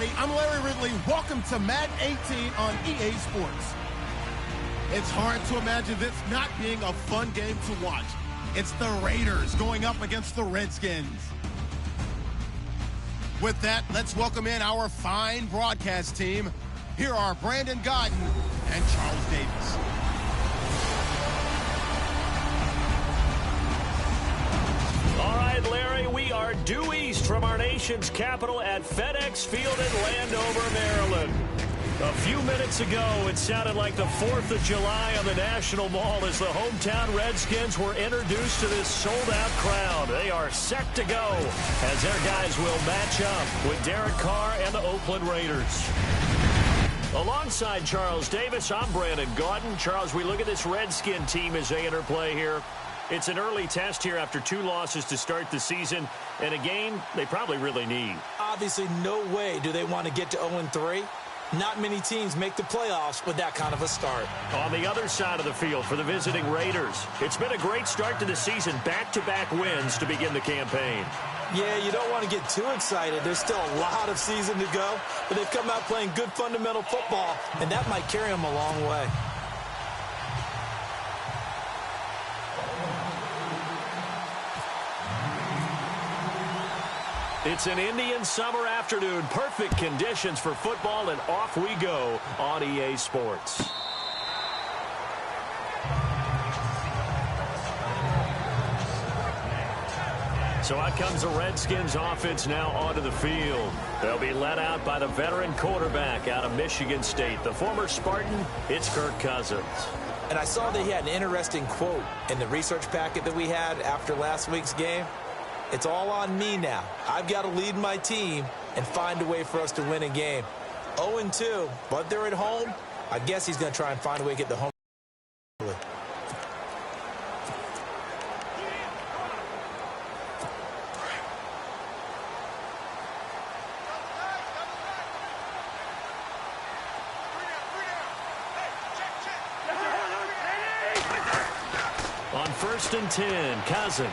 everybody. I'm Larry Ridley. Welcome to Madden 18 on EA Sports. It's hard to imagine this not being a fun game to watch. It's the Raiders going up against the Redskins. With that, let's welcome in our fine broadcast team. Here are Brandon Godden and Charles Davis. All right, Larry, we are due east from our nation's capital at FedEx Field in Landover, Maryland. A few minutes ago, it sounded like the 4th of July on the National Mall as the hometown Redskins were introduced to this sold-out crowd. They are set to go as their guys will match up with Derek Carr and the Oakland Raiders. Alongside Charles Davis, I'm Brandon Gaudin. Charles, we look at this Redskin team as they enter play here. It's an early test here after 2 losses to start the season, and a game they probably really need. Obviously, no way do they want to get to 0-3. Not many teams make the playoffs with that kind of a start. On the other side of the field for the visiting Raiders, it's been a great start to the season. Back-to-back wins to begin the campaign. Yeah, you don't want to get too excited. There's still a lot of season to go, but they've come out playing good fundamental football, and that might carry them a long way. It's an Indian summer afternoon. Perfect conditions for football, and off we go on EA Sports. So out comes the Redskins offense now onto the field. They'll be led out by the veteran quarterback out of Michigan State. The former Spartan, it's Kirk Cousins. And I saw that he had an interesting quote in the research packet that we had after last week's game. It's all on me now. I've got to lead my team and find a way for us to win a game. 0-2, but they're at home. I guess he's going to try and find a way to get the home. On 1st and 10, Cousins.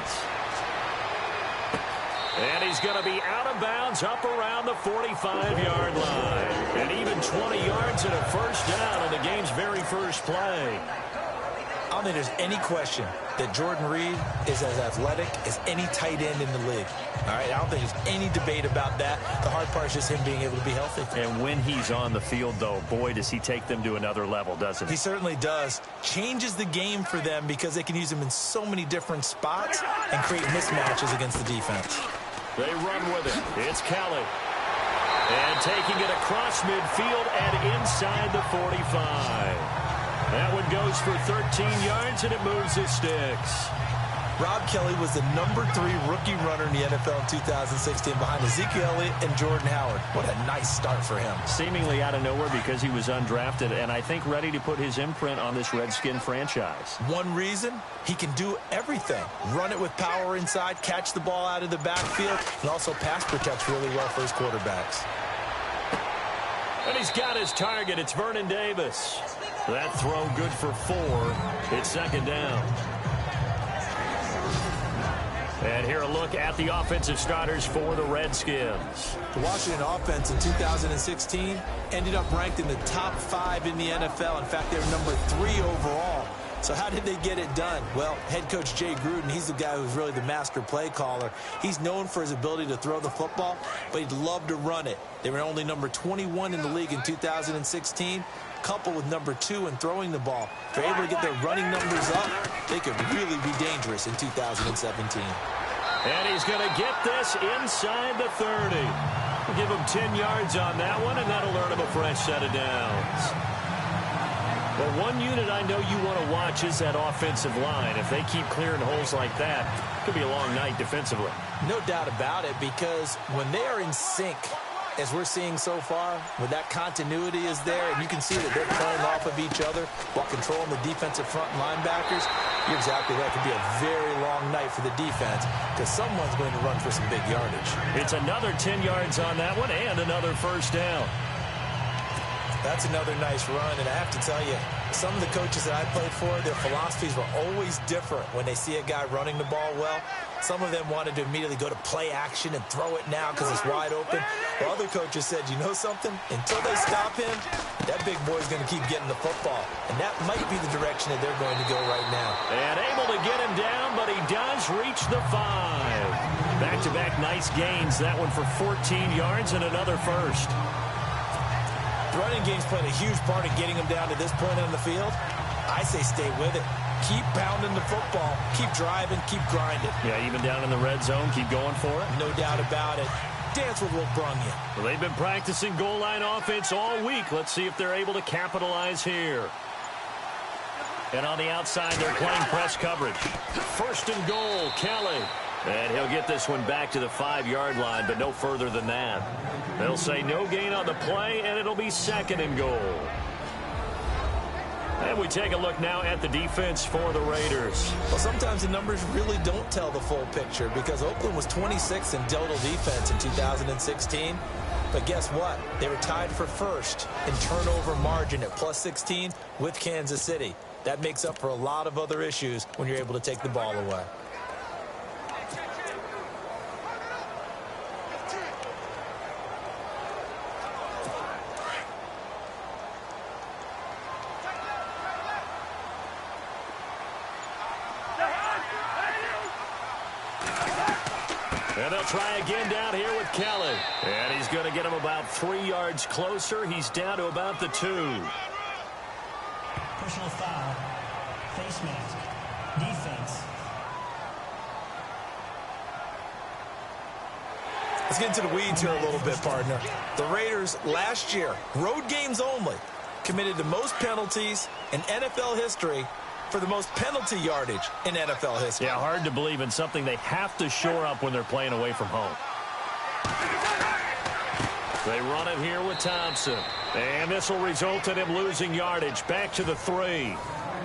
And he's going to be out of bounds up around the 45-yard line. And even 20 yards and a first down on the game's very first play. I don't think there's any question that Jordan Reed is as athletic as any tight end in the league. All right, I don't think there's any debate about that. The hard part is just him being able to be healthy. And when he's on the field, though, boy, does he take them to another level, doesn't he? He certainly does. Changes the game for them because they can use him in so many different spots and create mismatches against the defense. They run with it. It's Kelly. And taking it across midfield and inside the 45. That one goes for 13 yards, and it moves his sticks. Rob Kelly was the #3 rookie runner in the NFL in 2016 behind Ezekiel Elliott and Jordan Howard. What a nice start for him. Seemingly out of nowhere because he was undrafted, and I think ready to put his imprint on this Redskin franchise. One reason, he can do everything. Run it with power inside, catch the ball out of the backfield, and also pass protects really well for his quarterbacks. And he's got his target. It's Vernon Davis. That throw good for 4. It's 2nd down. And here a look at the offensive starters for the Redskins. The Washington offense in 2016 ended up ranked in the top 5 in the NFL. In fact, they were #3 overall. So how did they get it done? Well, head coach Jay Gruden, he's the guy who's really the master play caller. He's known for his ability to throw the football, but he'd love to run it. They were only #21 in the league in 2016, coupled with #2 in throwing the ball. If they're able to get their running numbers up, they could really be dangerous in 2017. And he's going to get this inside the 30. We'll give him 10 yards on that one, and that'll earn him a fresh set of downs. But one unit I know you want to watch is that offensive line. If they keep clearing holes like that, it could be a long night defensively. No doubt about it, because when they are in sync, as we're seeing so far, when that continuity is there, and you can see that they're playing off of each other while controlling the defensive front linebackers, you're exactly right. It could be a very long night for the defense because someone's going to run for some big yardage. It's another 10 yards on that one and another first down. That's another nice run, and I have to tell you, some of the coaches that I played for, their philosophies were always different when they see a guy running the ball well. Some of them wanted to immediately go to play action and throw it now because it's wide open. While other coaches said, you know something? Until they stop him, that big boy's going to keep getting the football. And that might be the direction that they're going to go right now. And able to get him down, but he does reach the 5. Back-to-back nice gains. That one for 14 yards and another first. The running game's playing a huge part in getting him down to this point on the field. I say stay with it. Keep pounding the football. Keep driving. Keep grinding. Yeah, even down in the red zone, keep going for it. No doubt about it. Dance with what brung you. Well, they've been practicing goal line offense all week. Let's see if they're able to capitalize here. And on the outside, they're playing press coverage. First and goal, Kelly. And he'll get this one back to the 5-yard line, but no further than that. They'll say no gain on the play, and it'll be second and goal. And we take a look now at the defense for the Raiders. Well, sometimes the numbers really don't tell the full picture because Oakland was 26th in total defense in 2016. But guess what? They were tied for first in turnover margin at plus 16 with Kansas City. That makes up for a lot of other issues when you're able to take the ball away. And they'll try again down here with Kelly. And he's going to get him about 3 yards closer. He's down to about the 2. Personal foul. Face mask. Defense. Let's get into the weeds here a little bit, partner. The Raiders last year, road games only, committed the most penalties in NFL history for the most penalty yardage in NFL history. Yeah, hard to believe in something they have to shore up when they're playing away from home. They run it here with Thompson. And this will result in him losing yardage back to the 3.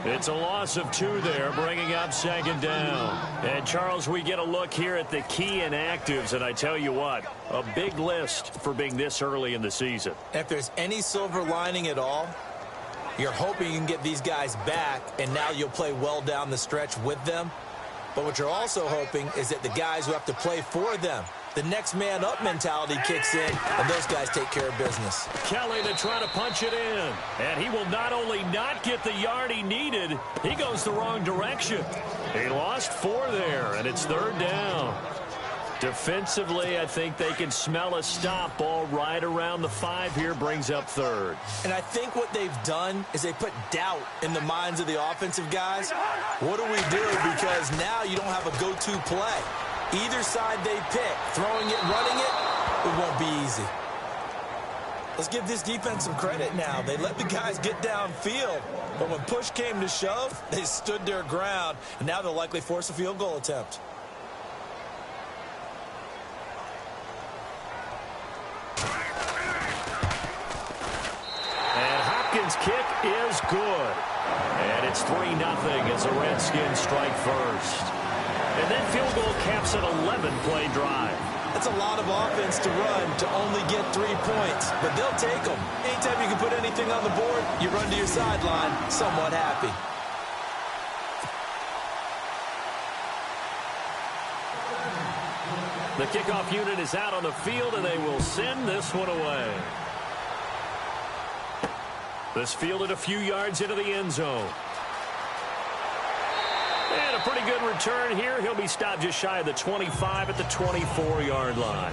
It's a loss of 2 there, bringing up second down. And, Charles, we get a look here at the key inactives, and I tell you what, a big list for being this early in the season. If there's any silver lining at all, you're hoping you can get these guys back, and now you'll play well down the stretch with them. But what you're also hoping is that the guys who have to play for them, the next man up mentality kicks in, and those guys take care of business. Kelly to try to punch it in. And he will not only not get the yard he needed, he goes the wrong direction. He lost 4 there, and it's third down. Defensively, I think they can smell a stop ball right around the 5 here, brings up third. And I think what they've done is they put doubt in the minds of the offensive guys. What do we do? Because now you don't have a go-to play. Either side they pick, throwing it, running it won't be easy. Let's give this defense some credit now. They let the guys get downfield, but when push came to shove, they stood their ground, and now they'll likely force a field goal attempt. Hopkins' kick is good. And it's 3-0 as the Redskins strike first. And that field goal caps an 11-play drive. That's a lot of offense to run to only get 3 points, but they'll take them. Anytime you can put anything on the board, you run to your sideline somewhat happy. The kickoff unit is out on the field, and they will send this one away. This fielded a few yards into the end zone. And a pretty good return here. He'll be stopped just shy of the 25 at the 24-yard line.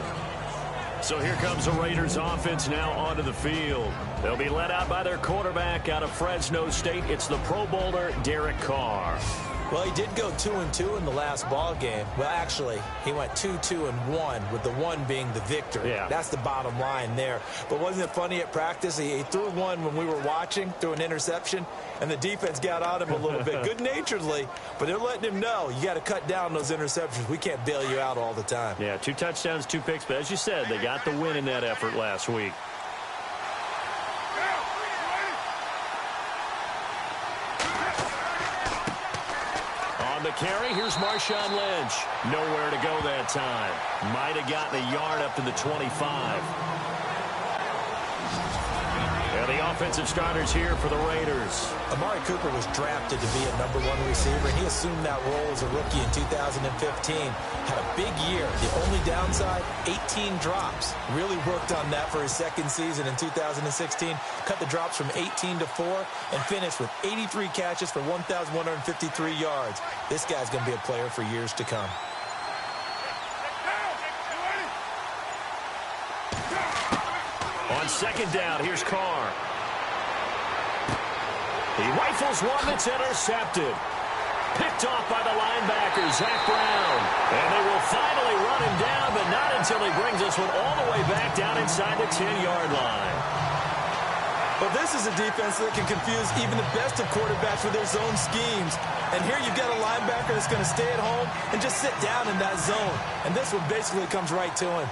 So here comes the Raiders offense now onto the field. They'll be led out by their quarterback out of Fresno State. It's the Pro Bowler, Derek Carr. Well, he did go 2-2 in the last ball game. Well, actually, he went 2-2-1, with the 1 being the victory. Yeah. That's the bottom line there. But wasn't it funny at practice? He threw one when we were watching, threw an interception, and the defense got on him a little bit, good-naturedly. But they're letting him know, you got to cut down those interceptions. We can't bail you out all the time. Yeah, 2 touchdowns, 2 picks. But as you said, they got the win in that effort last week. The carry, here's Marshawn Lynch. Nowhere to go that time. Might have gotten a yard up to the 25. And the offensive starters here for the Raiders. Amari Cooper was drafted to be a #1 receiver, and he assumed that role as a rookie in 2015. Had a big year. The only downside, 18 drops. Really worked on that for his second season in 2016. Cut the drops from 18 to 4 and finished with 83 catches for 1,153 yards. This guy's going to be a player for years to come. On second down, here's Carr. He rifles one that's intercepted. Picked off by the linebacker, Zach Brown. And they will finally run him down, but not until he brings this one all the way back down inside the 10-yard line. Well, this is a defense that can confuse even the best of quarterbacks with their zone schemes. And here you've got a linebacker that's going to stay at home and just sit down in that zone. And this one basically comes right to him.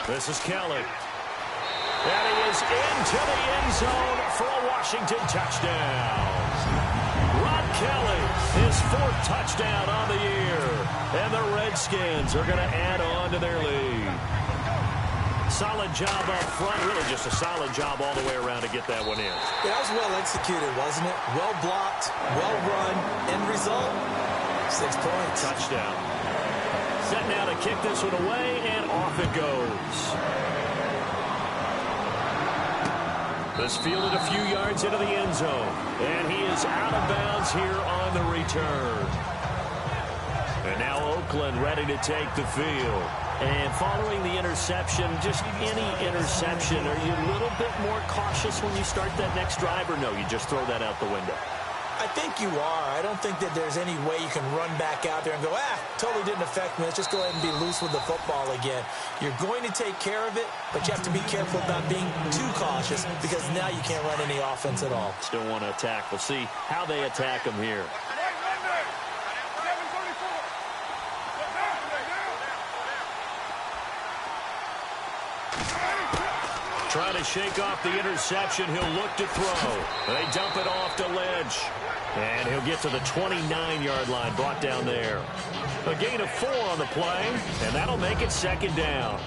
This is Kelly. And he is into the end zone for a Washington touchdown. Rod Kelly, his 4th touchdown on the year. And the Redskins are going to add on to their lead. Solid job up front. Really just a solid job all the way around to get that one in. Yeah, that was well executed, wasn't it? Well blocked, well run. End result, 6 points. Touchdown. Set now to kick this one away, and off it goes. This fielded a few yards into the end zone, and he is out of bounds here on the return. And now Oakland ready to take the field. And following the interception, just any interception, are you a little bit more cautious when you start that next drive, or no, you just throw that out the window? I think you are. I don't think that there's any way you can run back out there and go, totally didn't affect me. Let's just go ahead and be loose with the football again. You're going to take care of it, but you have to be careful about being too cautious because now you can't run any offense at all. Still want to attack. We'll see how they attack him here. Trying to shake off the interception. He'll look to throw. They dump it off to Ledge. And he'll get to the 29-yard line, brought down there. A gain of 4 on the play, and that'll make it second down.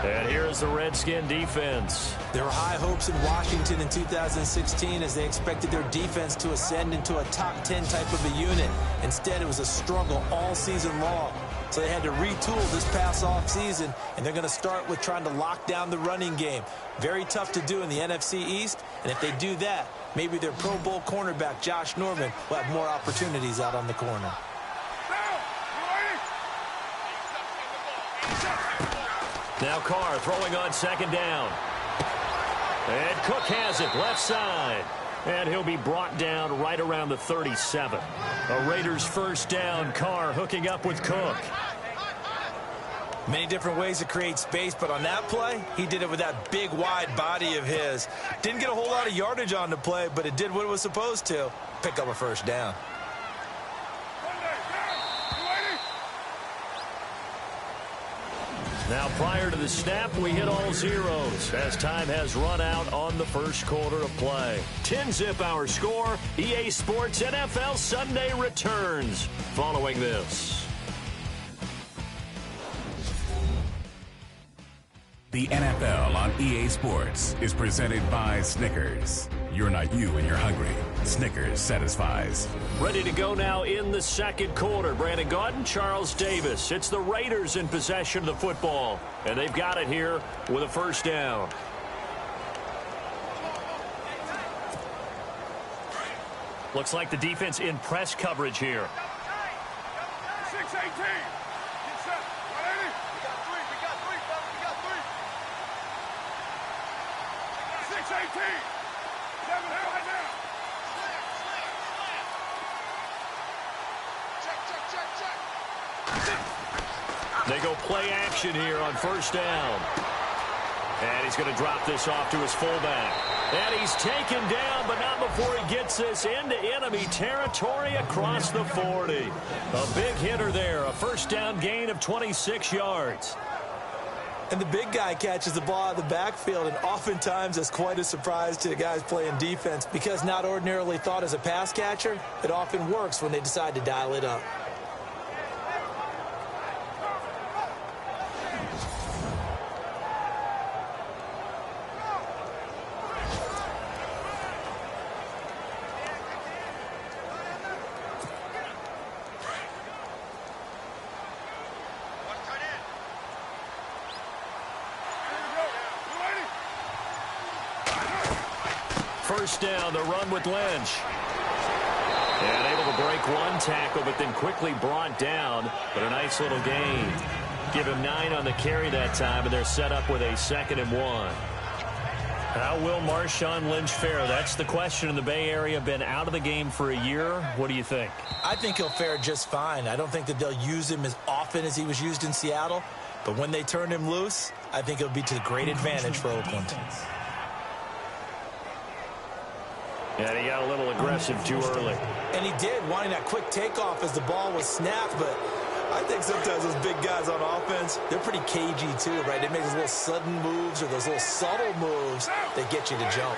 And here is the Redskin defense. There were high hopes in Washington in 2016 as they expected their defense to ascend into a top 10 type of a unit. Instead, it was a struggle all season long. So they had to retool this past off season, and they're going to start with trying to lock down the running game. Very tough to do in the NFC East, and if they do that, maybe their Pro Bowl cornerback, Josh Norman, will have more opportunities out on the corner. Now Carr throwing on second down. And Cook has it left side. And he'll be brought down right around the 37. A Raiders first down. Carr hooking up with Cook. Many different ways to create space, but on that play, he did it with that big, wide body of his. Didn't get a whole lot of yardage on the play, but it did what it was supposed to. Pick up a first down. Now, prior to the snap, we hit all zeros as time has run out on the first quarter of play. 10-zip our score. EA Sports NFL Sunday returns following this. The NFL on EA Sports is presented by Snickers. You're not you when you're hungry. Snickers satisfies. Ready to go now in the second quarter. Brandon Gaudin, Charles Davis. It's the Raiders in possession of the football, and they've got it here with a first down. Looks like the defense in press coverage here. 6-18. They go play action here on first down. And he's going to drop this off to his fullback. And he's taken down, but not before he gets this into enemy territory across the 40. A big hitter there, a first down gain of 26 yards. And the big guy catches the ball out of the backfield, and oftentimes that's quite a surprise to the guys playing defense because not ordinarily thought as a pass catcher, it often works when they decide to dial it up. first down. The run with Lynch. And able to break one tackle, but then quickly brought down. But a nice little gain. Give him 9 on the carry that time, and they're set up with a 2nd and 1. How will Marshawn Lynch fare? That's the question in the Bay Area. Been out of the game for a year. What do you think? I think he'll fare just fine. I don't think that they'll use him as often as he was used in Seattle. But when they turn him loose, I think it'll be to the great advantage for Oakland. And he got a little aggressive too early. And he did, wanting that quick takeoff as the ball was snapped. But I think sometimes those big guys on offense, they're pretty cagey too, right? They make those little sudden moves or those little subtle moves that get you to jump.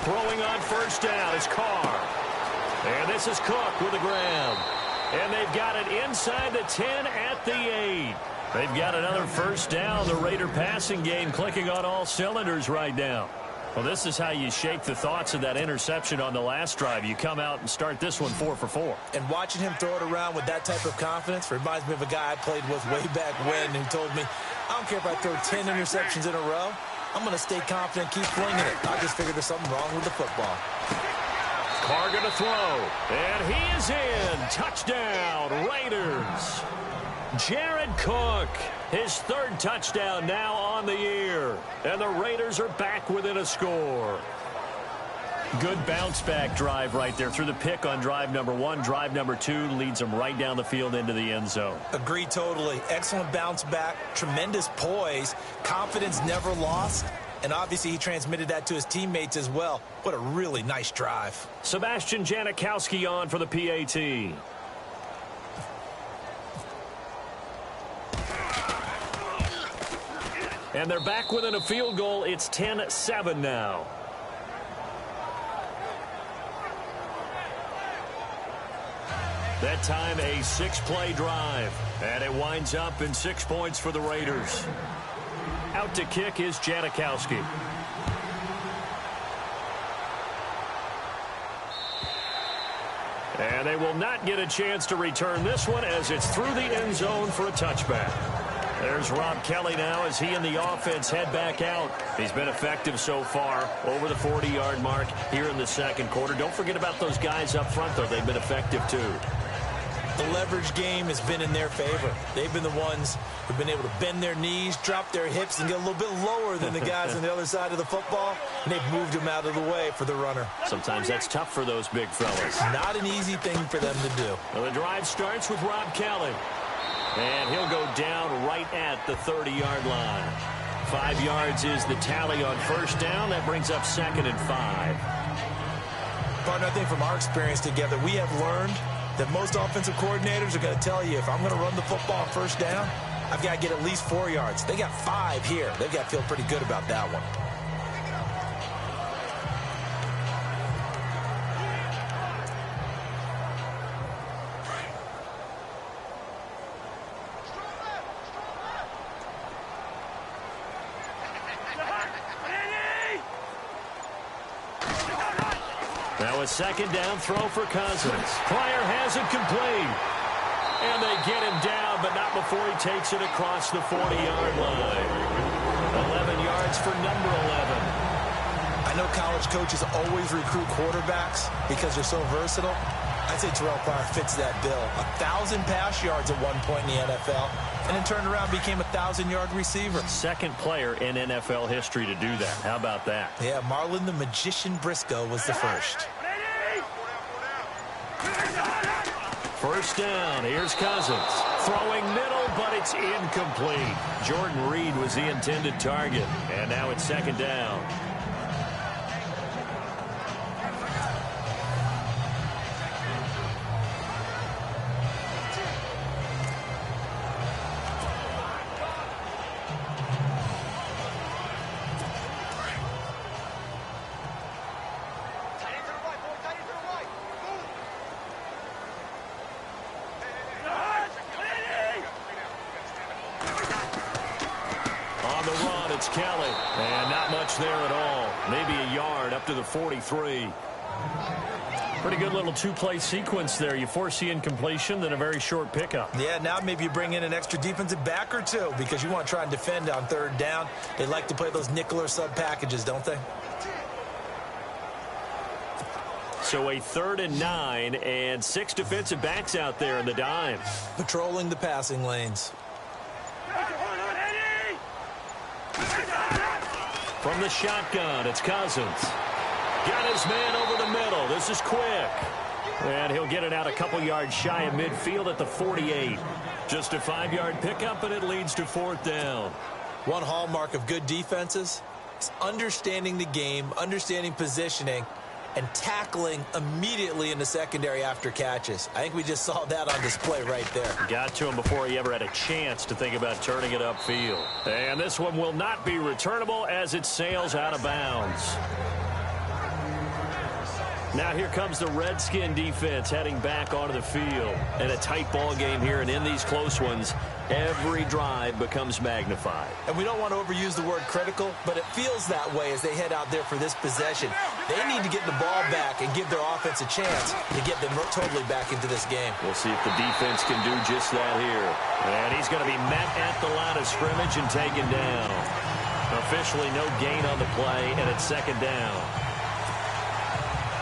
Throwing on first down is Carr. And this is Cook with the ground. And they've got it inside the 10 at the 8. They've got another first down. The Raider passing game clicking on all cylinders right now. Well, this is how you shake the thoughts of that interception on the last drive. You come out and start this one 4 for 4. And watching him throw it around with that type of confidence reminds me of a guy I played with way back when who told me, I don't care if I throw 10 interceptions in a row. I'm going to stay confident, keep flinging it. I just figured there's something wrong with the football. Carr going to throw. And he is in. Touchdown, Raiders. Jared Cook, his 3rd touchdown now on the year. And the Raiders are back within a score. Good bounce-back drive right there through the pick on drive number 1. Drive number 2 leads them right down the field into the end zone. Agree totally. Excellent bounce-back, tremendous poise, confidence never lost. And obviously he transmitted that to his teammates as well. What a really nice drive. Sebastian Janikowski on for the PAT. And they're back within a field goal. It's 10-7 now. That time a 6-play drive. And it winds up in 6 points for the Raiders. Out to kick is Janikowski. And they will not get a chance to return this one as it's through the end zone for a touchback. There's Rob Kelly now as he and the offense head back out. He's been effective so far over the 40-yard mark here in the second quarter. Don't forget about those guys up front, though. They've been effective, too. The leverage game has been in their favor. They've been the ones who've been able to bend their knees, drop their hips, and get a little bit lower than the guys on the other side of the football. And they've moved them out of the way for the runner. Sometimes that's tough for those big fellas. Not an easy thing for them to do. Well, the drive starts with Rob Kelly. And he'll go down right at the 30-yard line. 5 yards is the tally on first down. That brings up 2nd and 5. Partner, I think from our experience together, we have learned that most offensive coordinators are going to tell you, if I'm going to run the football on first down, I've got to get at least 4 yards. They got 5 here. They've got to feel pretty good about that one. Now a 2nd down throw for Cousins. Pryor has it complete. And they get him down, but not before he takes it across the 40-yard line. 11 yards for number 11. I know college coaches always recruit quarterbacks because they're so versatile. I'd say Terrell Pryor fits that bill. 1,000 pass yards at one point in the NFL, and then turned around and became a 1,000-yard receiver. Second player in NFL history to do that. How about that? Yeah, Marlon the Magician Briscoe was the first. First down. Here's Cousins. Throwing middle, but it's incomplete. Jordan Reed was the intended target. And now it's 2nd down. It's Kelly. And not much there at all. Maybe a yard up to the 43. Pretty good little two-play sequence there. You force the incompletion, then a very short pickup. Yeah, now maybe you bring in an extra defensive back or two because you want to try and defend on third down. They like to play those nickel or sub packages, don't they? So a 3rd and 9 and 6 defensive backs out there in the dime. Patrolling the passing lanes. From the shotgun, it's Cousins. Got his man over the middle. This is quick. And he'll get it out a couple yards shy of midfield at the 48. Just a 5-yard pickup, and it leads to 4th down. One hallmark of good defenses is understanding the game, understanding positioning, and tackling immediately in the secondary after catches. I think we just saw that on display right there. Got to him before he ever had a chance to think about turning it upfield. And this one will not be returnable as it sails out of bounds. Now here comes the Redskin defense heading back onto the field. And a tight ball game here, and in these close ones, every drive becomes magnified. And we don't want to overuse the word critical, but it feels that way as they head out there for this possession. They need to get the ball back and give their offense a chance to get them totally back into this game. We'll see if the defense can do just that here. And he's going to be met at the line of scrimmage and taken down. Officially no gain on the play, and it's 2nd down.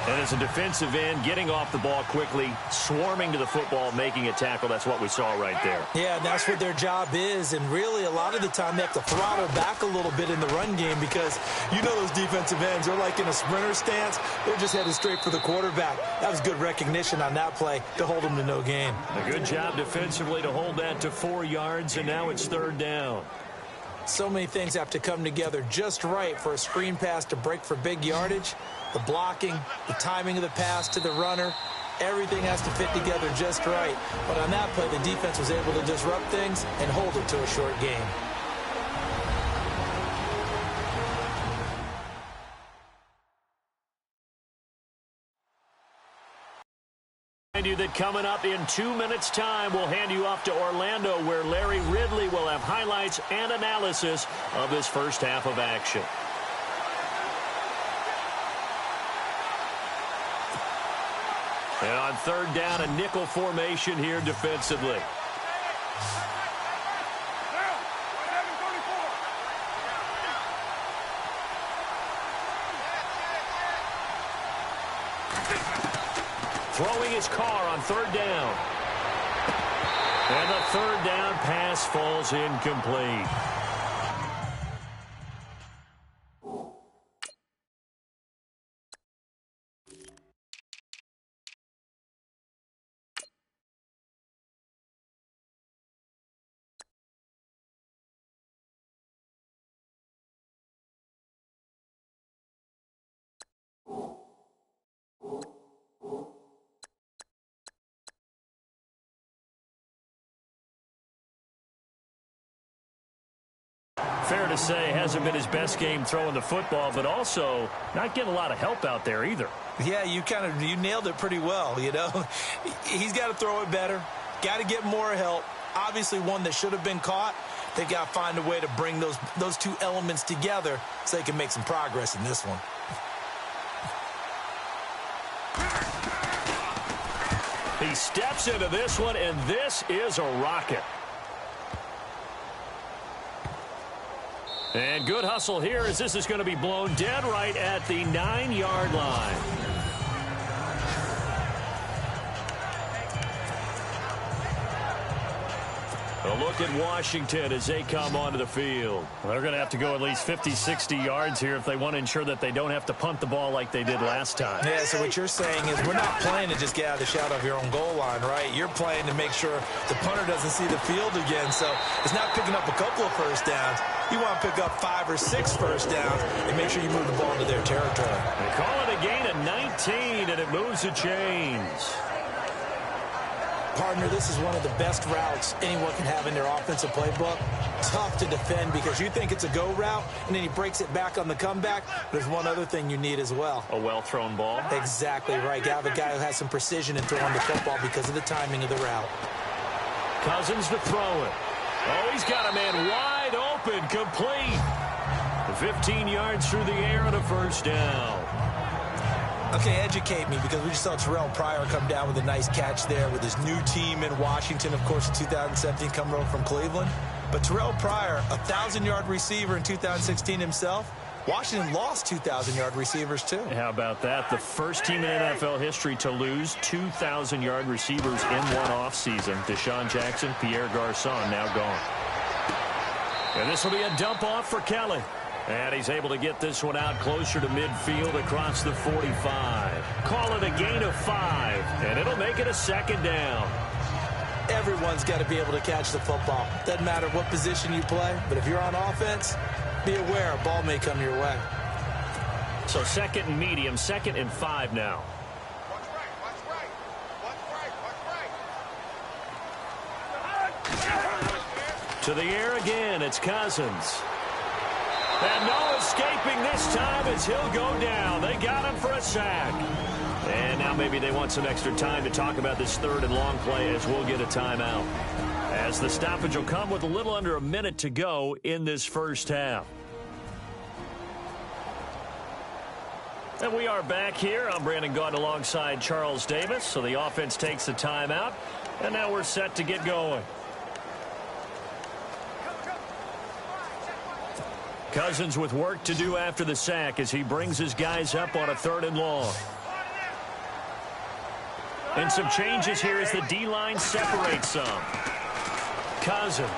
And as a defensive end, getting off the ball quickly, swarming to the football, making a tackle, that's what we saw right there. Yeah, that's what their job is, and really a lot of the time they have to throttle back a little bit in the run game because you know those defensive ends, they're like in a sprinter stance. They're just headed straight for the quarterback. That was good recognition on that play to hold them to no gain. A good job defensively to hold that to 4 yards, and now it's 3rd down. So many things have to come together just right for a screen pass to break for big yardage. The blocking, the timing of the pass to the runner, everything has to fit together just right. But on that play, the defense was able to disrupt things and hold it to a short game. You that coming up in 2 minutes' time, we'll hand you off to Orlando, where Larry Ridley will have highlights and analysis of this first half of action. And on 3rd down, a nickel formation here defensively. Throwing his car on 3rd down. And the 3rd down pass falls incomplete. Fair to say, hasn't been his best game throwing the football, but also not getting a lot of help out there either. Yeah, you nailed it pretty well, you know. He's got to throw it better, got to get more help. Obviously one that should have been caught. They've got to find a way to bring those two elements together so they can make some progress in this one. He steps into this one, and this is a rocket. And good hustle here as this is going to be blown dead right at the 9-yard line. A look at Washington as they come onto the field. Well, they're going to have to go at least 50, 60 yards here if they want to ensure that they don't have to punt the ball like they did last time. Yeah, so what you're saying is we're not playing to just get out of the shadow of your own goal line, right? You're playing to make sure the punter doesn't see the field again. So it's not picking up a couple of first downs. You want to pick up 5 or 6 first downs and make sure you move the ball into their territory. They call it a gain of 19, and it moves the chains. Partner, this is one of the best routes anyone can have in their offensive playbook. Tough to defend because you think it's a go route, and then he breaks it back on the comeback. There's one other thing you need as well. A well-thrown ball. Exactly right. You have a guy who has some precision in throwing the football because of the timing of the route. Cousins to throw it. Oh, he's got a man wide open, complete. 15 yards through the air and a first down. Okay, educate me, because we just saw Terrell Pryor come down with a nice catch there with his new team in Washington, of course, in 2017, coming over from Cleveland. But Terrell Pryor, a 1,000-yard receiver in 2016 himself. Washington lost 2,000-yard receivers, too. How about that? The first team in NFL history to lose 2,000-yard receivers in one offseason. Deshaun Jackson, Pierre Garçon now gone. And this will be a dump off for Kelly. And he's able to get this one out closer to midfield across the 45. Call it a gain of 5, and it'll make it a second down. Everyone's got to be able to catch the football. Doesn't matter what position you play, but if you're on offense, be aware a ball may come your way. So second and medium, 2nd and 5 now. To the air again, it's Cousins. And no escaping this time as he'll go down. They got him for a sack. And now maybe they want some extra time to talk about this 3rd and long play, as we'll get a timeout. As the stoppage will come with a little under a minute to go in this first half. And we are back here. I'm Brandon Gaudin alongside Charles Davis. So the offense takes the timeout. And now we're set to get going. Cousins with work to do after the sack as he brings his guys up on a 3rd and long. And some changes here as the D-line separates some. Cousins.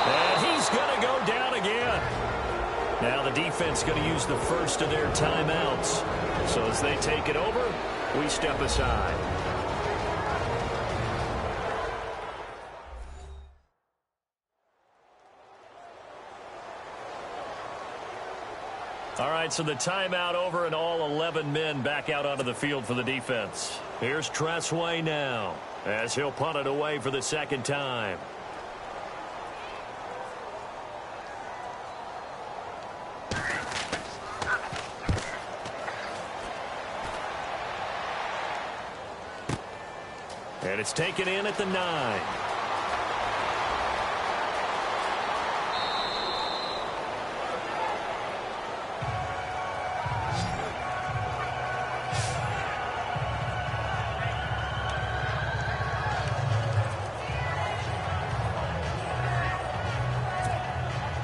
And he's going to go down again. Now the defense going to use the first of their timeouts. So as they take it over, we step aside. All right, so the timeout over and all 11 men back out onto the field for the defense. Here's Tressway now as he'll punt it away for the 2nd time. And it's taken in at the 9.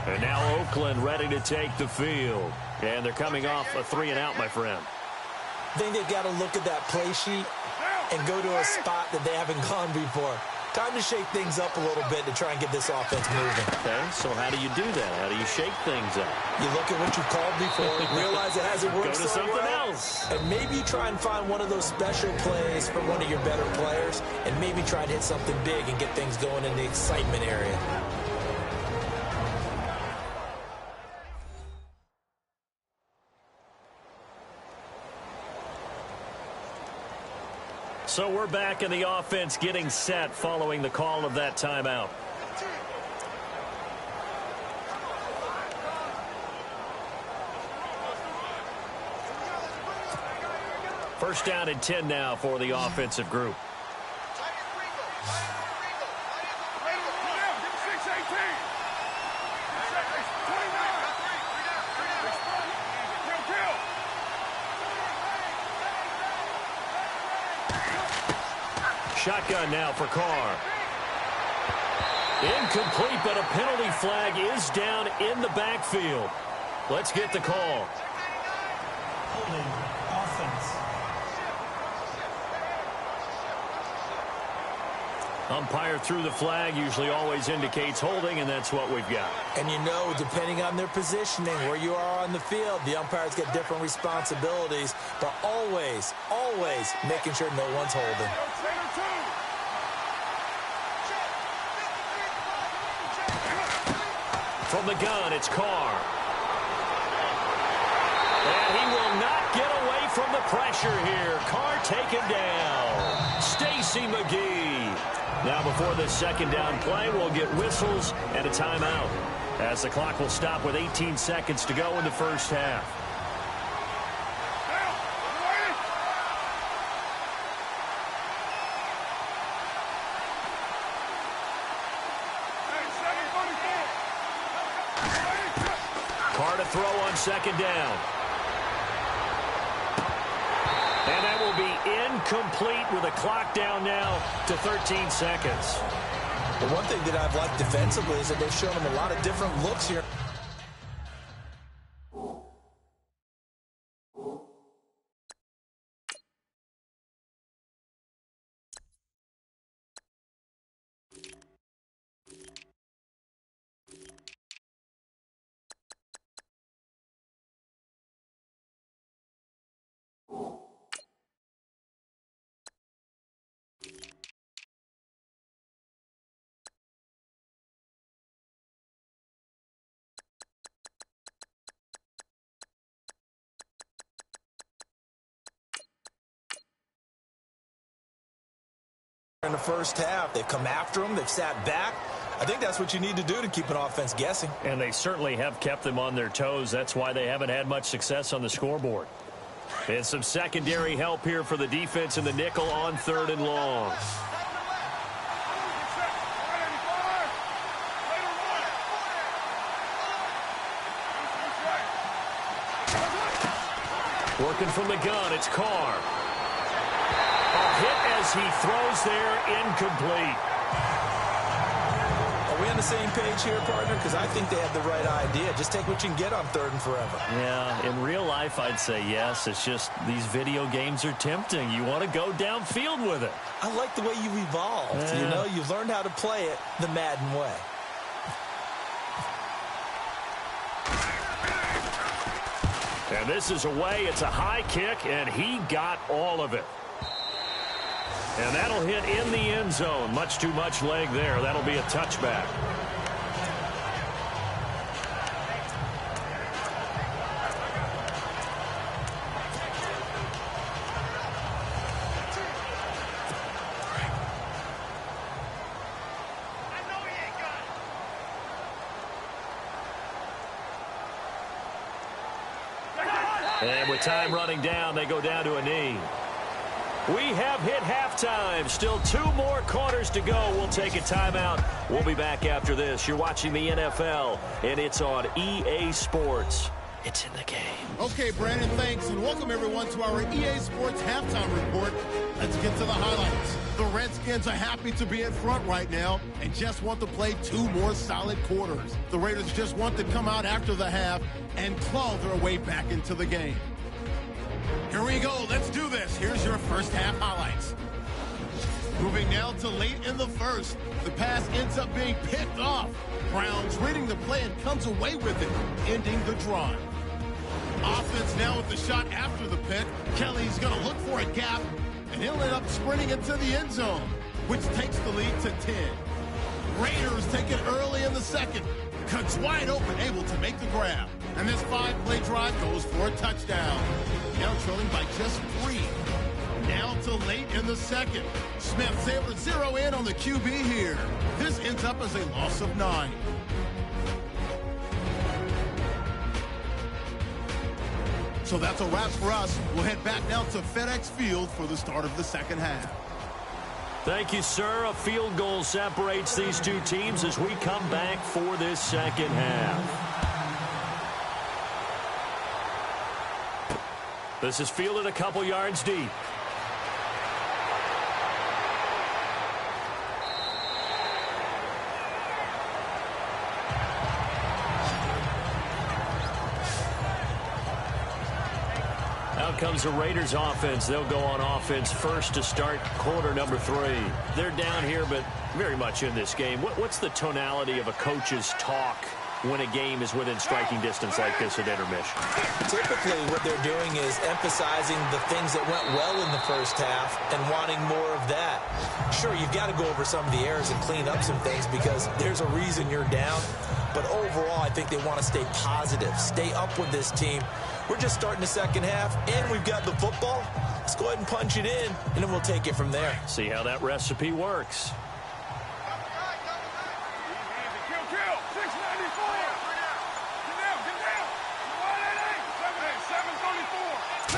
And now Oakland ready to take the field. And they're coming off a 3-and-out, my friend. I think they've got to look at that play sheet and go to a spot that they haven't gone before. Time to shake things up a little bit to try and get this offense moving. Okay, so how do you do that? How do you shake things up? You look at what you've called before, realize it hasn't worked Go to so something well, else. and maybe try and find one of those special plays from one of your better players, and maybe try and hit something big and get things going in the excitement area. So we're back in the offense getting set following the call of that timeout. First down and 10 now for the offensive group. Shotgun now for Carr. Incomplete, but a penalty flag is down in the backfield. Let's get the call. Holding offense. Umpire threw the flag, usually always indicates holding, and that's what we've got. And you know, depending on their positioning, where you are on the field, the umpires get different responsibilities, but always, always making sure no one's holding. From the gun, it's Carr. And he will not get away from the pressure here. Carr taken down. Stacy McGee. Now before this second down play, we'll get whistles and a timeout, as the clock will stop with 18 seconds to go in the first half. Carr to throw on second down. incomplete with a clock down now to 13 seconds. The one thing that I've liked defensively is that they've shown him a lot of different looks here. In the first half, they've come after him, they've sat back. I think that's what you need to do to keep an offense guessing. And they certainly have kept them on their toes. That's why they haven't had much success on the scoreboard. And some secondary help here for the defense in the nickel on 3rd and long. Working from the gun, it's Carr. A hit as he throws there, incomplete. Are we on the same page here, partner? Because I think they have the right idea. Just take what you can get on 3rd and forever. Yeah, in real life, I'd say yes. It's just these video games are tempting. You want to go downfield with it. I like the way you've evolved. Yeah. You know, you've learned how to play it the Madden way. And this is away. It's a high kick, and he got all of it. And that'll hit in the end zone. Much too much leg there. That'll be a touchback. And with time running down, they go down to a knee. We have hit halftime. Still 2 more quarters to go. We'll take a timeout. We'll be back after this. You're watching the NFL, and it's on EA Sports. It's in the game. Okay, Brandon, thanks, and welcome everyone to our EA Sports halftime report. Let's get to the highlights. The Redskins are happy to be in front right now and just want to play 2 more solid quarters. The Raiders just want to come out after the half and claw their way back into the game. Here we go. Let's do this. Here's your first half highlights. Moving now to late in the first. The pass ends up being picked off. Browns reading the play and comes away with it, ending the drive. Offense now with the shot after the pick. Kelly's going to look for a gap, and he'll end up sprinting into the end zone, which takes the lead to 10. Raiders take it early in the second. Cuts wide open, able to make the grab. And this 5-play drive goes for a touchdown. Now trailing by just 3. Now to late in the second. Smith's able to zero in on the QB here. This ends up as a loss of 9. So that's a wrap for us. We'll head back now to FedEx Field for the start of the second half. Thank you, sir. A field goal separates these 2 teams as we come back for this second half. This is fielded a couple yards deep. Out comes the Raiders offense. They'll go on offense first to start quarter number 3. They're down here, but very much in this game. What's the tonality of a coach's talk when a game is within striking distance like this at intermission? Typically, what they're doing is emphasizing the things that went well in the first half and wanting more of that. Sure, you've got to go over some of the errors and clean up some things because there's a reason you're down. But overall, I think they want to stay positive, stay up with this team. We're just starting the second half, and we've got the football. Let's go ahead and punch it in, and then we'll take it from there. See how that recipe works.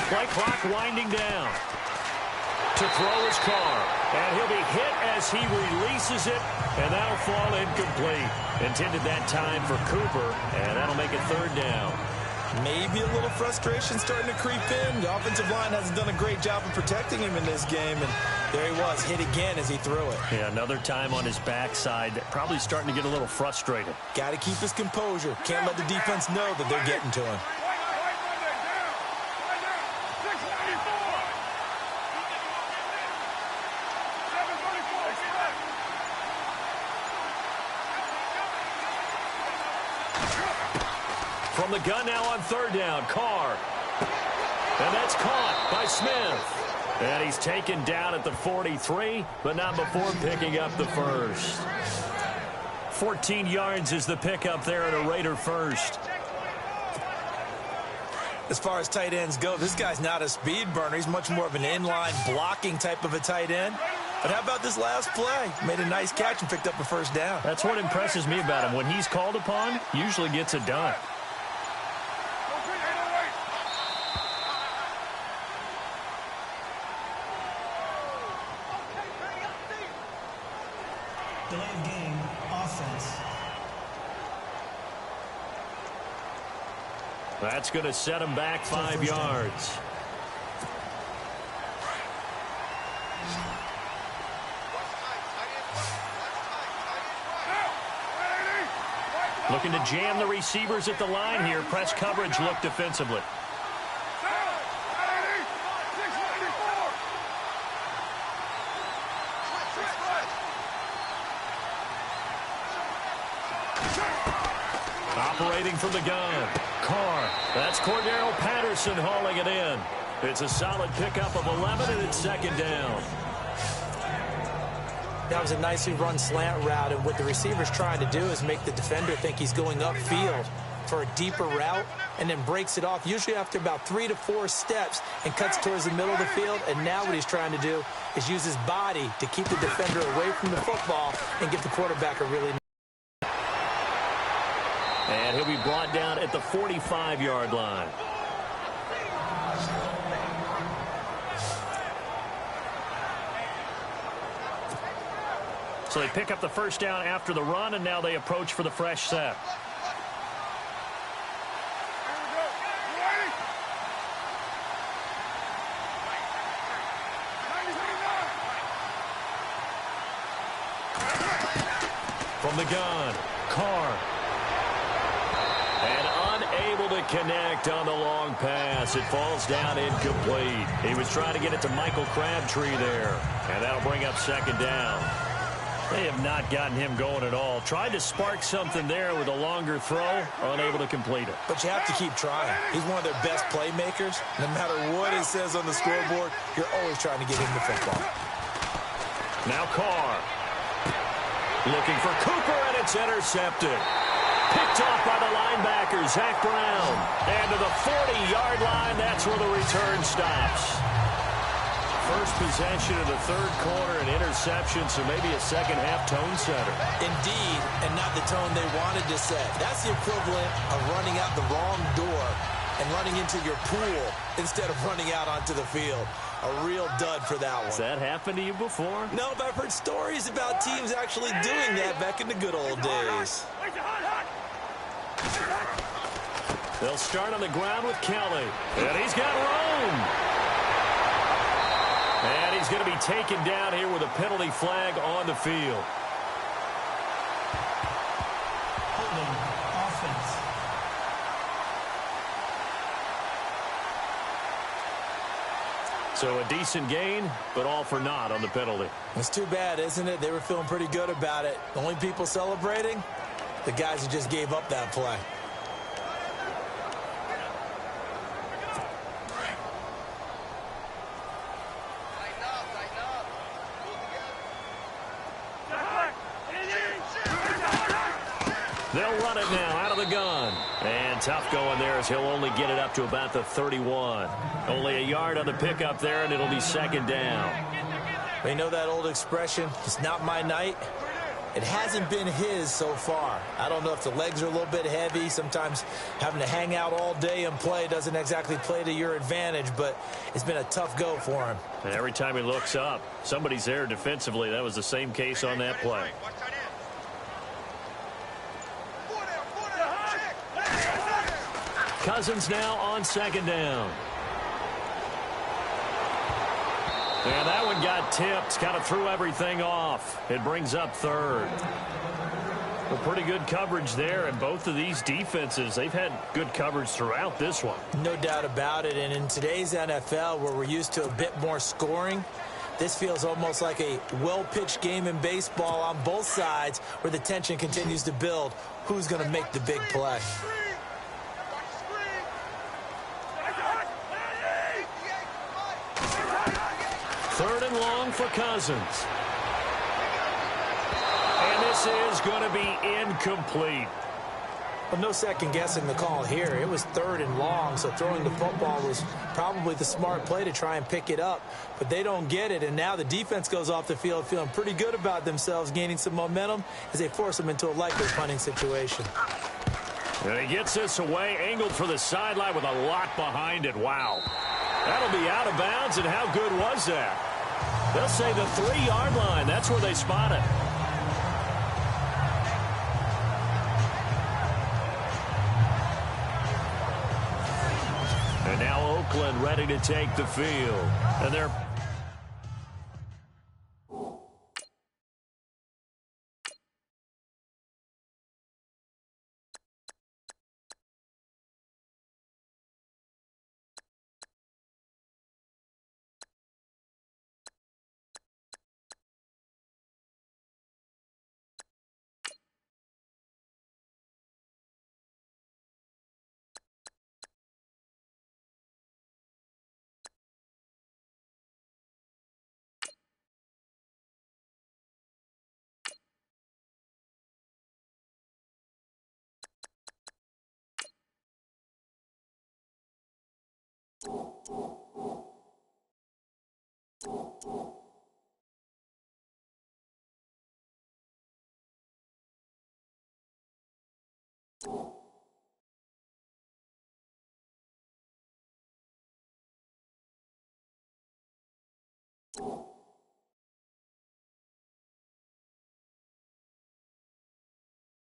Play clock winding down. To throw his Carr. And he'll be hit as he releases it, and that'll fall incomplete. Intended that time for Cooper, and that'll make it 3rd down. Maybe a little frustration starting to creep in. The offensive line hasn't done a great job of protecting him in this game, and there he was, hit again as he threw it. Yeah, another time on his backside, probably starting to get a little frustrated. Got to keep his composure. Can't let the defense know that they're getting to him. From the gun now on third down, Carr. And that's caught by Smith. And he's taken down at the 43, but not before picking up the first. 14 yards is the pickup there at a Raider first. As far as tight ends go, this guy's not a speed burner. He's much more of an inline blocking type of a tight end. But how about this last play? Made a nice catch and picked up a first down. That's what impresses me about him. When he's called upon, usually gets it done. Delay of game, offense. That's going to set him back 5 yards. Looking to jam the receivers at the line here. Press coverage look defensively. Operating from the gun. Carr. That's Cordero Patterson hauling it in. It's a solid pickup of 11, and it's second down. That was a nicely run slant route, and what the receiver's trying to do is make the defender think he's going upfield for a deeper route and then breaks it off, usually after about 3 to 4 steps, and cuts towards the middle of the field. And now what he's trying to do is use his body to keep the defender away from the football and give the quarterback a really And he'll be brought down at the 45-yard line. So they pick up the first down after the run, and now they approach for the fresh set. From the gun, Carr. And unable to connect on the long pass. It falls down incomplete. He was trying to get it to Michael Crabtree there. And that'll bring up second down. They have not gotten him going at all. Tried to spark something there with a longer throw. Unable to complete it. But you have to keep trying. He's one of their best playmakers. No matter what it says on the scoreboard, you're always trying to get him the football. Now Carr. Looking for Cooper, and it's intercepted. Picked off by the linebacker, Zach Brown. And to the 40-yard line, that's where the return stops. First possession of the third quarter, an interception, so maybe a second-half tone setter. Indeed, and not the tone they wanted to set. That's the equivalent of running out the wrong door and running into your pool instead of running out onto the field. A real dud for that one. Has that happened to you before? No, but I've heard stories about teams actually doing that back in the good old days. They'll start on the ground with Kelly. And he's got room. And he's going to be taken down here with a penalty flag on the field. Holding, offense. So a decent gain, but all for naught on the penalty. It's too bad, isn't it? They were feeling pretty good about it. The only people celebrating, the guys who just gave up that play. They'll run it now out of the gun. And tough going there as he'll only get it up to about the 31. Only a yard on the pickup there, and it'll be second down. You know that old expression, it's not my night? It hasn't been his so far. I don't know if the legs are a little bit heavy. Sometimes having to hang out all day and play doesn't exactly play to your advantage, but it's been a tough go for him. And every time he looks up, somebody's there defensively. That was the same case on that play. Cousins now on second down. And that one got tipped, kind of threw everything off. It brings up third. Well, pretty good coverage there, and both of these defenses, they've had good coverage throughout this one. No doubt about it, and in today's NFL, where we're used to a bit more scoring, this feels almost like a well-pitched game in baseball on both sides where the tension continues to build. Who's going to make the big play? Third and long for Cousins. And this is going to be incomplete. Well, no second guessing the call here. It was third and long, so throwing the football was probably the smart play to try and pick it up. But they don't get it, and now the defense goes off the field feeling pretty good about themselves, gaining some momentum as they force them into a likely punting situation. And he gets this away, angled for the sideline with a lot behind it. Wow. That'll be out of bounds, and how good was that? They'll say the 3-yard line. That's where they spot it. And now Oakland ready to take the field. And they're...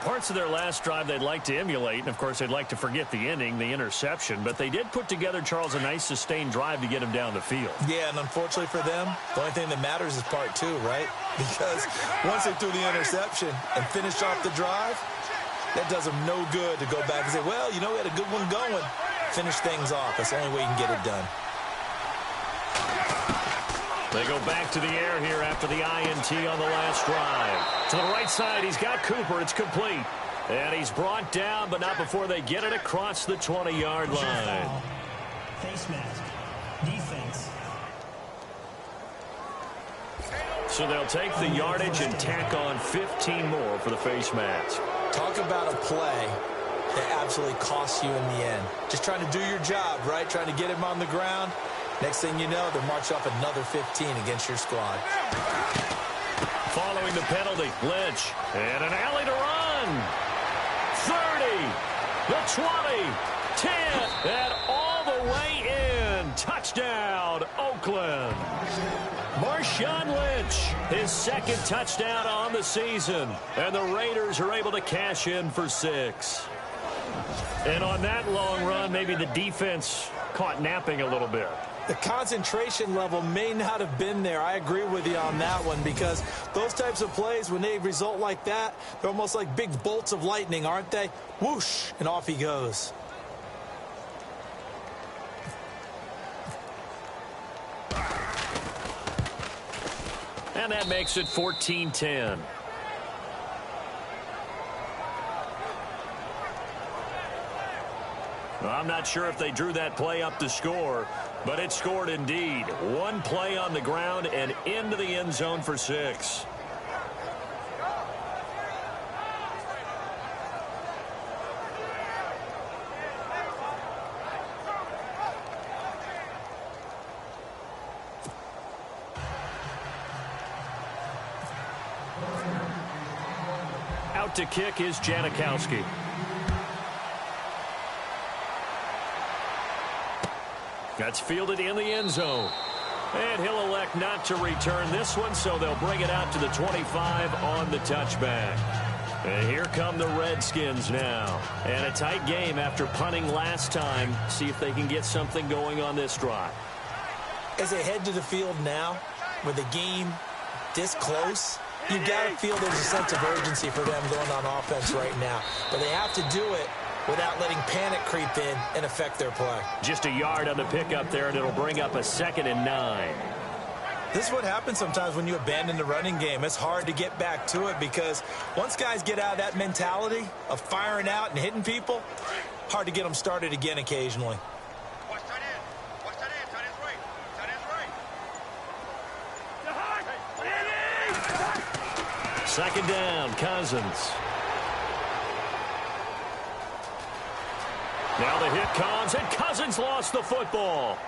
Parts of their last drive they'd like to emulate, and of course they'd like to forget the ending, the interception, but they did put together, Charles, a nice sustained drive to get him down the field. Yeah, and unfortunately for them, the only thing that matters is part 2, right? Because once they threw the interception and finished off the drive, that does them no good to go back and say, well, you know, we had a good one going. Finish things off. That's the only way you can get it done. They go back to the air here after the INT on the last drive. To the right side, he's got Cooper. It's complete. And he's brought down, but not before they get it across the 20-yard line. Face mask. Defense. So they'll take the yardage and tack on 15 more for the face mask. Talk about a play that absolutely costs you in the end. Just trying to do your job, right? Trying to get him on the ground. Next thing you know, they'll march off another 15 against your squad. Following the penalty, Lynch. And an alley to run. 30, the 20, 10, and all the way in. Touchdown, Oakland. Marshawn Lynch, his second touchdown on the season. And the Raiders are able to cash in for 6. And on that long run, maybe the defense caught napping a little bit. The concentration level may not have been there. I agree with you on that one, because those types of plays, when they result like that, they're almost like big bolts of lightning, aren't they? Whoosh, and off he goes. And that makes it 14-10. Well, I'm not sure if they drew that play up to score, but it scored indeed. One play on the ground and into the end zone for 6. Out to kick is Janikowski. That's fielded in the end zone. And he'll elect not to return this one, so they'll bring it out to the 25 on the touchback. And here come the Redskins now. And a tight game after punting last time. See if they can get something going on this drive. As they head to the field now, with the game this close, you've got to feel there's a sense of urgency for them going on offense right now. But they have to do it without letting panic creep in and affect their play. Just a yard on the pickup there, and it'll bring up a 2nd and 9. This is what happens sometimes when you abandon the running game. It's hard to get back to it because once guys get out of that mentality of firing out and hitting people, hard to get them started again occasionally. Watch tight end. Watch tight end. Tight end's right. Tight end's right. 2nd down, Cousins. Now the hit comes, and Cousins lost the football.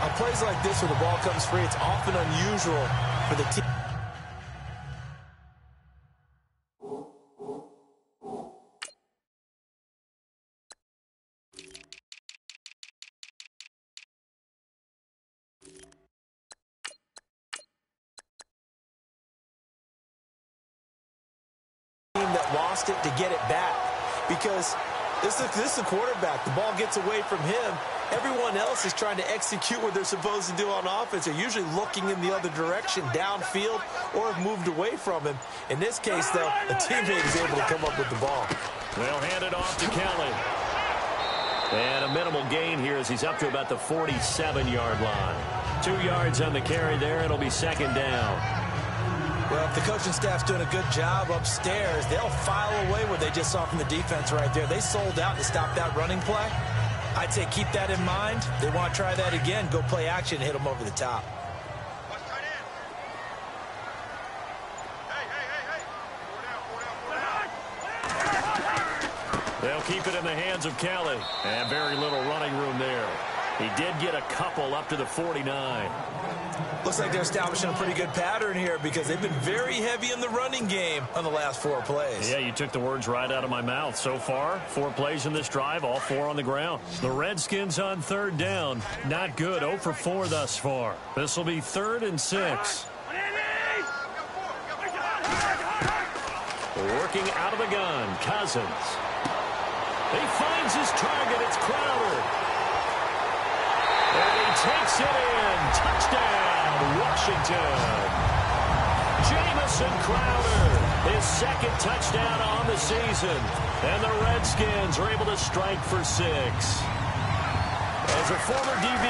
On plays like this where the ball comes free, it's often unusual for the team. That lost it to get it back, because this is a quarterback. The ball gets away from him. Everyone else is trying to execute what they're supposed to do on offense. They're usually looking in the other direction, downfield, or have moved away from him. In this case, though, a teammate is able to come up with the ball. They'll hand it off to Kelly. And a minimal gain here as he's up to about the 47-yard line. 2 yards on the carry there. It'll be 2nd down. Well, if the coaching staff's doing a good job upstairs, they'll file away what they just saw from the defense right there. They sold out to stop that running play. I'd say keep that in mind. They want to try that again. Go play action and hit them over the top. Watch tight end. Hey. Four down. They'll keep it in the hands of Kelly. And very little running room there. He did get a couple up to the 49. Looks like they're establishing a pretty good pattern here because they've been very heavy in the running game on the last 4 plays. Yeah, you took the words right out of my mouth. So far, 4 plays in this drive, all 4 on the ground. The Redskins on 3rd down. Not good. 0 for 4 thus far. This will be 3rd and 6. Working out of the gun, Cousins. He finds his target. It's Crowder. And he takes it in. Touchdown, Washington. Jamison Crowder, his 2nd touchdown on the season. And the Redskins are able to strike for 6. As a former DB,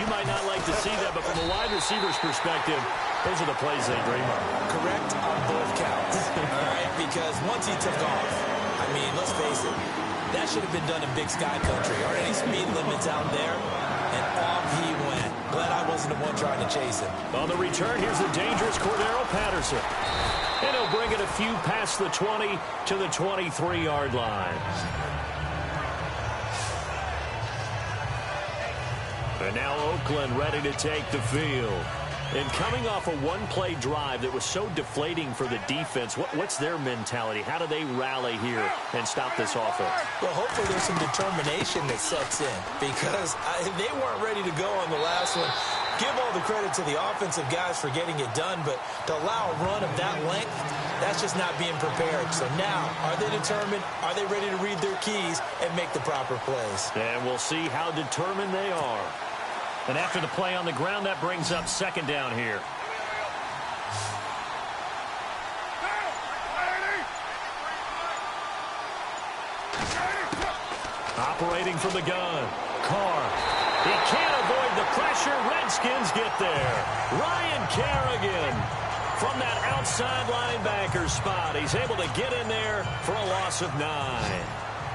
you might not like to see that, but from a wide receiver's perspective, those are the plays they dream of. Correct on both counts. All right, because once he took off, I mean, let's face it, that should have been done in Big Sky country. Aren't any speed limits out there? And off he went. Glad I wasn't the one trying to chase him. On the return, here's the dangerous Cordero Patterson. And he'll bring it a few past the 20 to the 23-yard line. And now Oakland ready to take the field. And coming off a one-play drive that was so deflating for the defense, what's their mentality? How do they rally here and stop this offense? Well, hopefully there's some determination that sets in because they weren't ready to go on the last one. Give all the credit to the offensive guys for getting it done, but to allow a run of that length, that's just not being prepared. So now, are they determined? Are they ready to read their keys and make the proper plays? And we'll see how determined they are. And after the play on the ground, that brings up 2nd down here. Operating from the gun. Carr. He can't avoid the pressure. Redskins get there. Ryan Kerrigan from that outside linebacker spot. He's able to get in there for a loss of 9.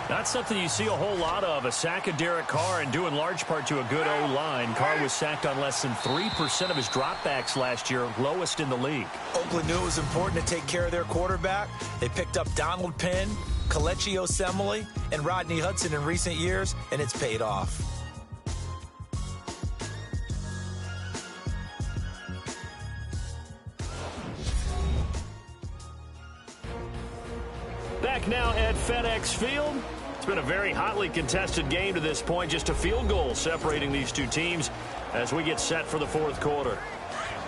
Not something you see a whole lot of, a sack of Derek Carr, and due in large part to a good O-line. Carr was sacked on less than 3% of his dropbacks last year, lowest in the league. Oakland knew it was important to take care of their quarterback. They picked up Donald Penn, Kelechi Osemele, and Rodney Hudson in recent years, and it's paid off. Back now at FedEx Field. It's been a very hotly contested game to this point. Just a field goal separating these two teams as we get set for the 4th quarter.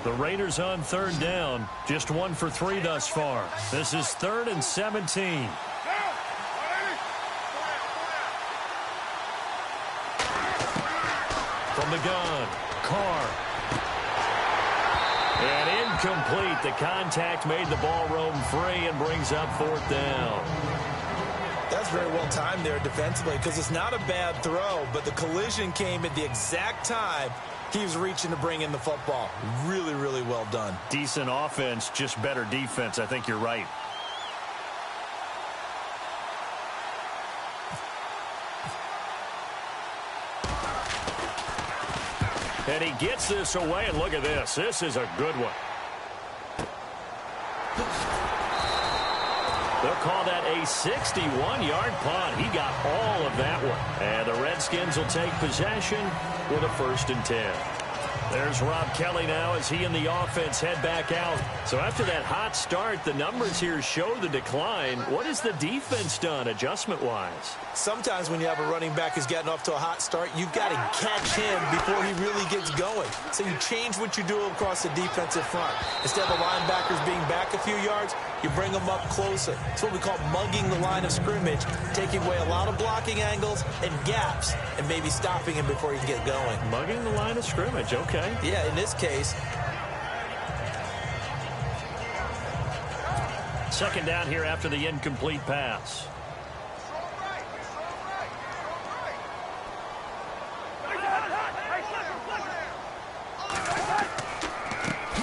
The Raiders on third down, just 1 for 3 thus far. This is 3rd and 17. From the gun, Carr. And incomplete. The contact made the ball roam free and brings up 4th down. That's very well timed there defensively because it's not a bad throw, but the collision came at the exact time he was reaching to bring in the football. Really, really well done. Decent offense, just better defense. I think you're right. And he gets this away, and look at this. This is a good one. They'll call that a 61-yard punt. He got all of that one. And the Redskins will take possession with a 1st and 10. There's Rob Kelly now as he and the offense head back out. So after that hot start, the numbers here show the decline. What has the defense done adjustment-wise? Sometimes when you have a running back who's getting off to a hot start, you've got to catch him before he really gets going. So you change what you do across the defensive front. Instead of the linebackers being back a few yards, you bring them up closer. It's what we call mugging the line of scrimmage, taking away a lot of blocking angles and gaps and maybe stopping him before he can get going. Mugging the line of scrimmage, okay. Yeah, in this case. 2nd down here after the incomplete pass.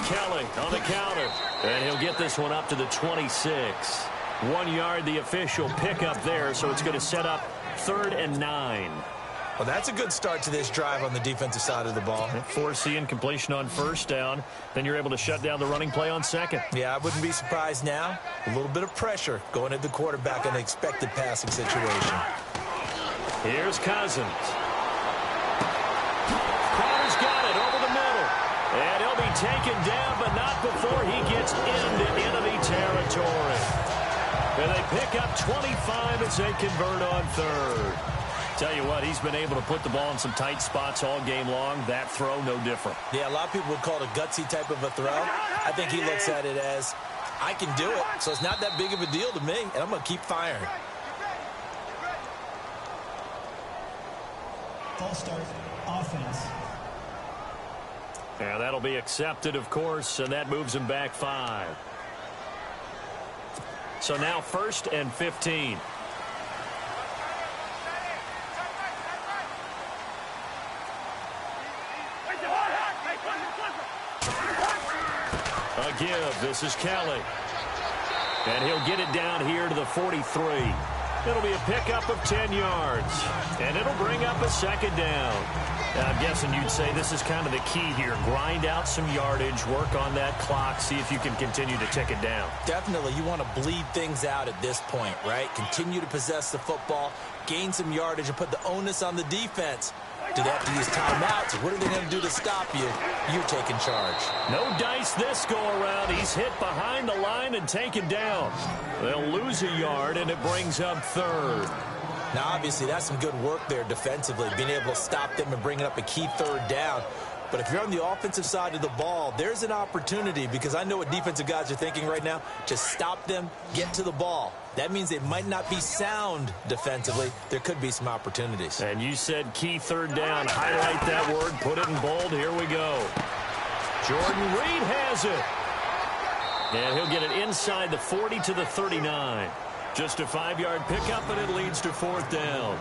Kelly on the counter. And he'll get this one up to the 26. 1 yard, the official pickup there, so it's going to set up 3rd and 9. Well, that's a good start to this drive on the defensive side of the ball. Force the incompletion on 1st down. Then you're able to shut down the running play on 2nd. Yeah, I wouldn't be surprised now. A little bit of pressure going at the quarterback in an expected passing situation. Here's Cousins. Crowder's got it over the middle. And he'll be taken down, but not before he gets into enemy territory. And they pick up 25 as they convert on 3rd. Tell you what, he's been able to put the ball in some tight spots all game long. That throw, no different. Yeah, a lot of people would call it a gutsy type of a throw. I think he looks at it as, I can do it, so it's not that big of a deal to me, and I'm going to keep firing. False start, offense. Yeah, that'll be accepted, of course, and that moves him back 5. So now 1st and 15. A give. This is Kelly. And he'll get it down here to the 43. It'll be a pickup of 10 yards. And it'll bring up a 2nd down. I'm guessing you'd say this is kind of the key here. Grind out some yardage, work on that clock, see if you can continue to tick it down. Definitely. You want to bleed things out at this point, right? Continue to possess the football, gain some yardage, and put the onus on the defense. Do they have to use timeouts? What are they going to do to stop you? You're taking charge. No dice this go-around. He's hit behind the line and taken down. They'll lose a yard, and it brings up 3rd. Now, obviously, that's some good work there defensively, being able to stop them and bringing up a key 3rd down. But if you're on the offensive side of the ball, there's an opportunity, because I know what defensive guys are thinking right now. Just stop them, get to the ball. That means they might not be sound defensively. There could be some opportunities. And you said key 3rd down. Highlight that word. Put it in bold. Here we go. Jordan Reed has it. And he'll get it inside the 40 to the 39. Just a 5-yard pickup, and it leads to 4th down.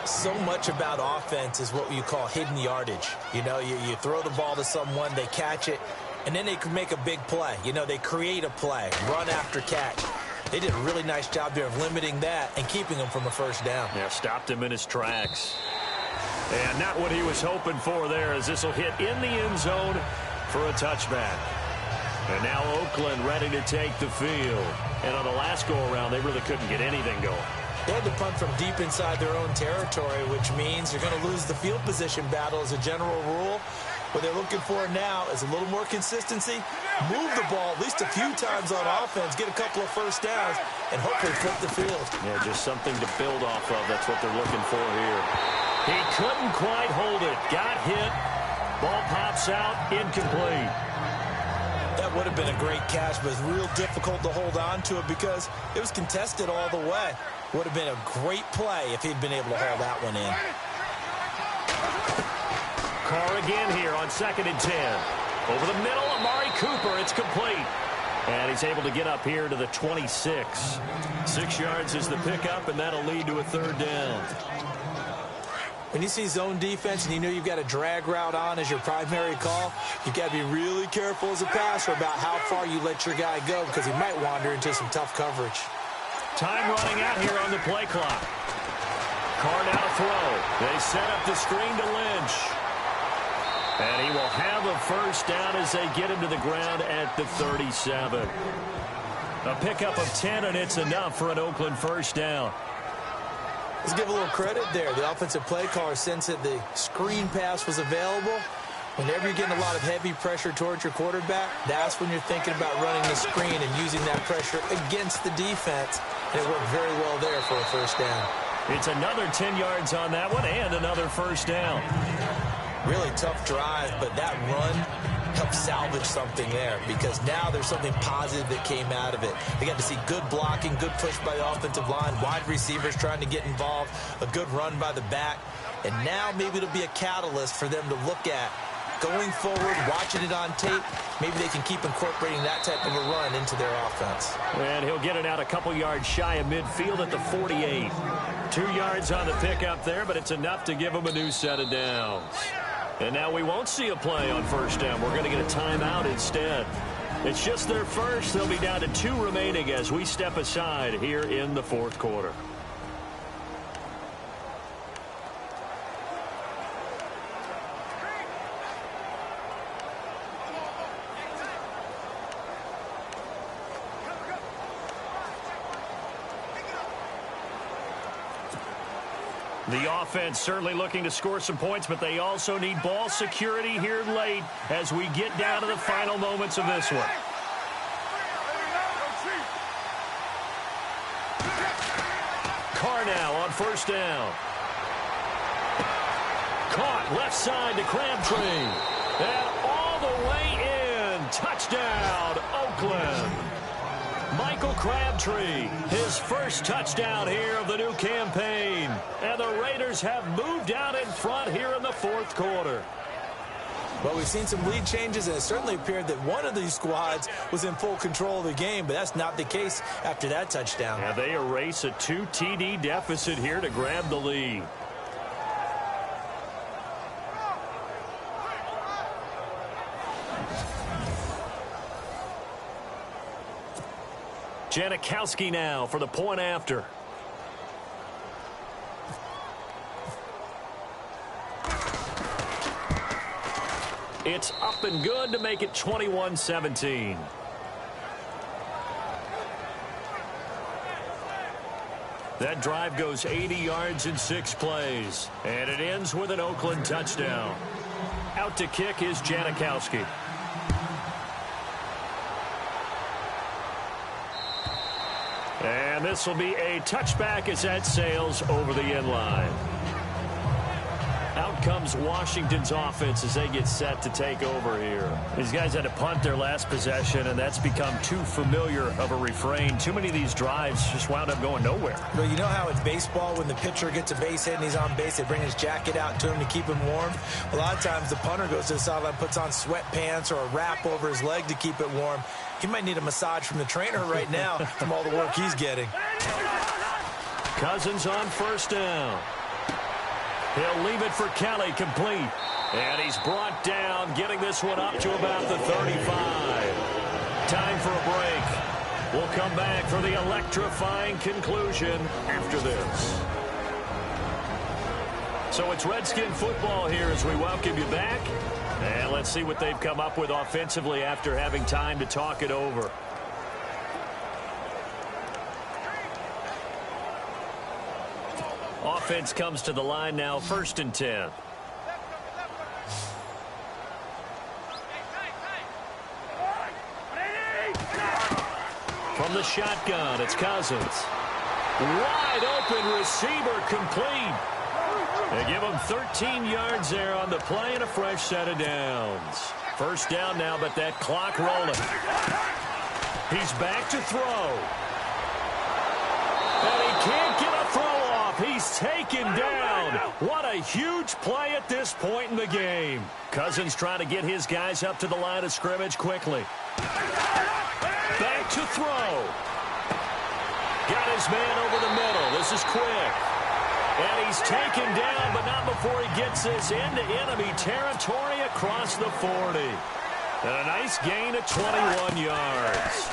So much about offense is what you call hidden yardage. You know, you throw the ball to someone, they catch it, and then they can make a big play. You know, they create a play, run after catch. They did a really nice job there of limiting that and keeping him from a 1st down. Yeah, stopped him in his tracks. And not what he was hoping for there, as this will hit in the end zone for a touchback. And now Oakland ready to take the field. And on the last go-around, they really couldn't get anything going. They had to punt from deep inside their own territory, which means you're going to lose the field position battle as a general rule. What they're looking for now is a little more consistency, move the ball at least a few times on offense, get a couple of 1st downs, and hopefully flip the field. Yeah, just something to build off of. That's what they're looking for here. He couldn't quite hold it. Got hit. Ball pops out, incomplete. That would have been a great catch, but it's real difficult to hold on to it because it was contested all the way. Would have been a great play if he'd been able to haul that one in. Carr again here on 2nd and 10. Over the middle, Amari Cooper. It's complete. And he's able to get up here to the 26. 6 yards is the pickup, and that'll lead to a 3rd down. When you see zone defense and you know you've got a drag route on as your primary call, you've got to be really careful as a passer about how far you let your guy go because he might wander into some tough coverage. Time running out here on the play clock. Carr now to throw. They set up the screen to Lynch. And he will have a 1st down as they get him to the ground at the 37. A pickup of 10, and it's enough for an Oakland 1st down. Let's give a little credit there. The offensive play caller sensed that the screen pass was available. Whenever you're getting a lot of heavy pressure towards your quarterback, that's when you're thinking about running the screen and using that pressure against the defense. And it worked very well there for a 1st down. It's another 10 yards on that one and another 1st down. Really tough drive, but that run helped salvage something there because now there's something positive that came out of it. They got to see good blocking, good push by the offensive line, wide receivers trying to get involved, a good run by the back, and now maybe it'll be a catalyst for them to look at going forward, watching it on tape. Maybe they can keep incorporating that type of a run into their offense. And he'll get it out a couple yards shy of midfield at the 48. 2 yards on the pickup there, but it's enough to give them a new set of downs. And now we won't see a play on 1st down. We're going to get a timeout instead. It's just their first. They'll be down to 2 remaining as we step aside here in the 4th quarter. The offense certainly looking to score some points, but they also need ball security here late as we get down to the final moments of this one. Carr now on 1st down. Caught left side to Crabtree. And all the way in. Touchdown, Oakland. Michael Crabtree, his 1st touchdown here of the new campaign. And the Raiders have moved out in front here in the 4th quarter. Well, we've seen some lead changes, and it certainly appeared that one of these squads was in full control of the game, but that's not the case after that touchdown. Yeah, they erase a 2 TD deficit here to grab the lead. Janikowski now for the point after. It's up and good to make it 21-17. That drive goes 80 yards in 6 plays. And it ends with an Oakland touchdown. Out to kick is Janikowski. And this will be a touchback as that sails over the end line. Out comes Washington's offense as they get set to take over here. These guys had to punt their last possession, and that's become too familiar of a refrain. Too many of these drives just wound up going nowhere. Well, you know how in baseball when the pitcher gets a base hit and he's on base, they bring his jacket out to him to keep him warm? A lot of times the punter goes to the sideline, puts on sweatpants or a wrap over his leg to keep it warm. He might need a massage from the trainer right now from all the work he's getting. Cousins on 1st down. He'll leave it for Kelly, complete. And he's brought down, getting this one up to about the 35. Time for a break. We'll come back for the electrifying conclusion after this. So it's Redskin football here as we welcome you back. And let's see what they've come up with offensively after having time to talk it over. Offense comes to the line now, 1st and 10. From the shotgun, it's Cousins. Wide open receiver, complete. They give him 13 yards there on the play and a fresh set of downs. First down now, but that clock rolling. He's back to throw. And he can't get a throw off. He's taken down. What a huge play at this point in the game. Cousins trying to get his guys up to the line of scrimmage quickly. Back to throw. Got his man over the middle. This is quick. And he's taken down, but not before he gets this into enemy territory across the 40. And a nice gain of 21 yards.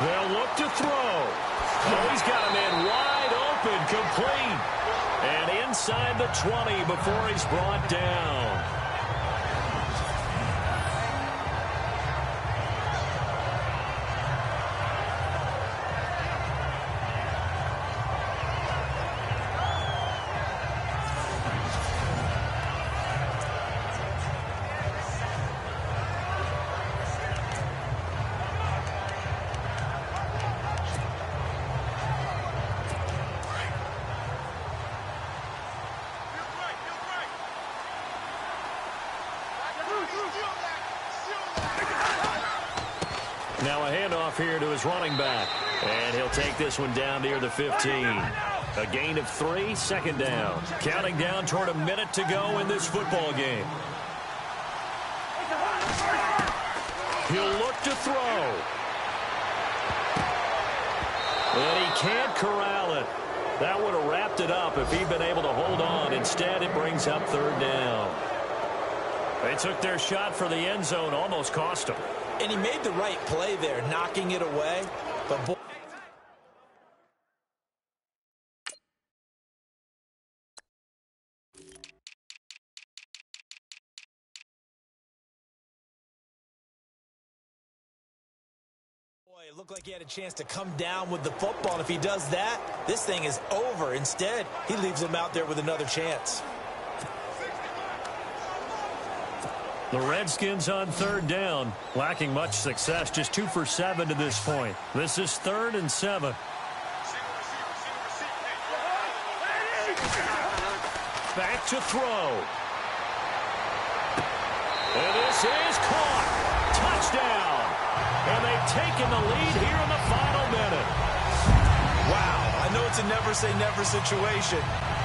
They'll look to throw. Oh, he's got a man wide open, complete. And inside the 20 before he's brought down. Now a handoff here to his running back. And he'll take this one down near the 15. A gain of 3, second down. Counting down toward a minute to go in this football game. He'll look to throw. And he can't corral it. That would have wrapped it up if he'd been able to hold on. Instead, it brings up third down. They took their shot for the end zone, almost cost him. And he made the right play there, knocking it away. But boy, it looked like he had a chance to come down with the football. And if he does that, this thing is over. Instead, he leaves him out there with another chance. The Redskins on third down, lacking much success, just 2 for 7 to this point. This is 3rd and 7. Back to throw. And this is caught. Touchdown. And they've taken the lead here in the final minute. Wow, I know it's a never-say-never situation,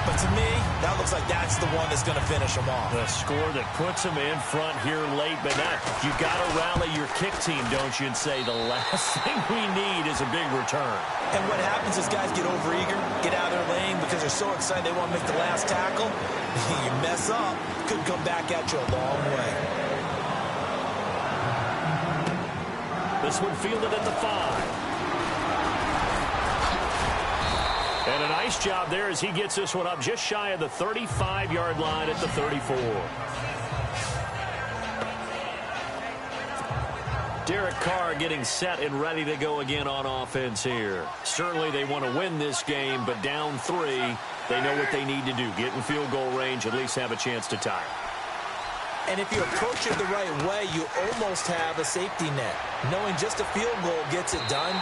but to me, that looks like that's the one that's going to finish them off. The score that puts them in front here late, but now you got to rally your kick team, don't you, and say the last thing we need is a big return. And what happens is guys get overeager, get out of their lane because they're so excited they want to make the last tackle. You mess up, could come back at you a long way. This one fielded at the 5. And a nice job there as he gets this one up just shy of the 35-yard line at the 34. Derek Carr getting set and ready to go again on offense here. Certainly they want to win this game, but down 3, they know what they need to do. Get in field goal range, at least have a chance to tie. And if you approach it the right way, you almost have a safety net. Knowing just a field goal gets it done.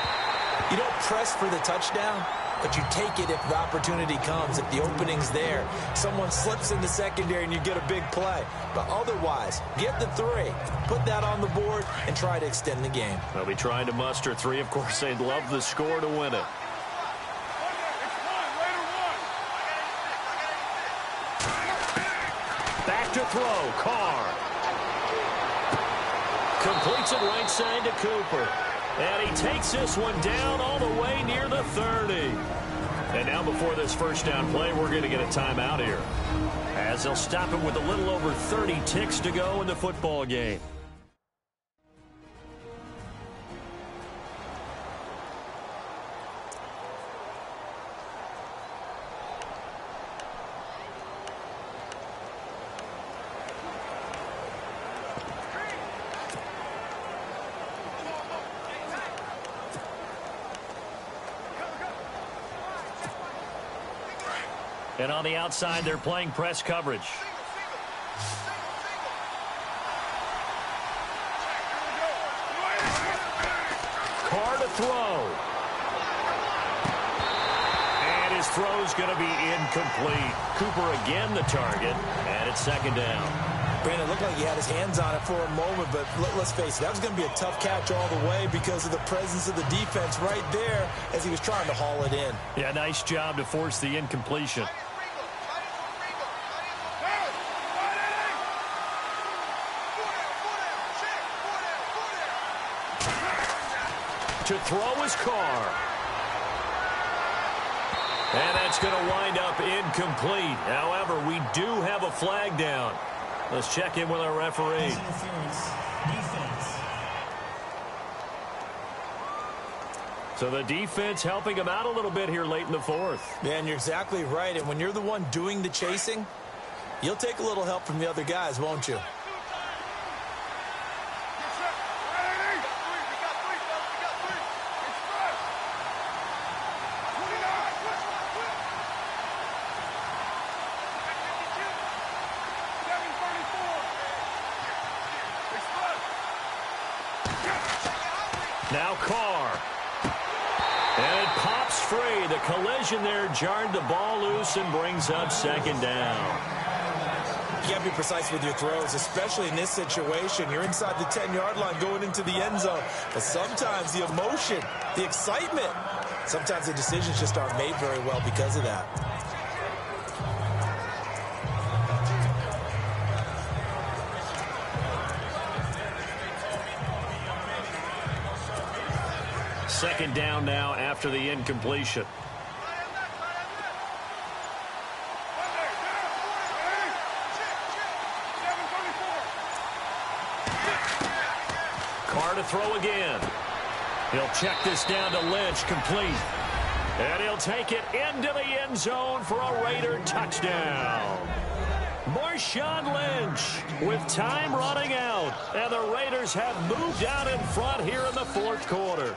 You don't press for the touchdown, but you take it if the opportunity comes. If the opening's there, someone slips in the secondary and you get a big play. But otherwise, get the 3, put that on the board, and try to extend the game. They'll be trying to muster 3. Of course, they'd love the score to win it. Back to throw, Carr. Completes it right side to Cooper. And he takes this one down all the way near the 30. And now before this first down play, we're going to get a timeout here, as they'll stop him with a little over 30 ticks to go in the football game. And on the outside, they're playing press coverage. Carr to throw. And his His throw's going to be incomplete. Cooper again the target, and it's second down. Brandon, it looked like he had his hands on it for a moment, but let's face it, that was going to be a tough catch all the way because of the presence of the defense right there as he was trying to haul it in. Yeah, nice job to force the incompletion. To throw his Carr. And that's going to wind up incomplete. However, we do have a flag down. Let's check in with our referee. Interference. Defense. So the defense helping him out a little bit here late in the fourth. Yeah, and you're exactly right. And when you're the one doing the chasing, you'll take a little help from the other guys, won't you? Now Carr. And it pops free. The collision there jarred the ball loose and brings up second down. You got to be precise with your throws, especially in this situation. You're inside the 10-yard line going into the end zone. But sometimes the emotion, the excitement, sometimes the decisions just aren't made very well because of that. Second down now after the incompletion. Carr to throw again. He'll check this down to Lynch, complete. And he'll take it into the end zone for a Raider touchdown. Marshawn Lynch with time running out. And the Raiders have moved out in front here in the fourth quarter.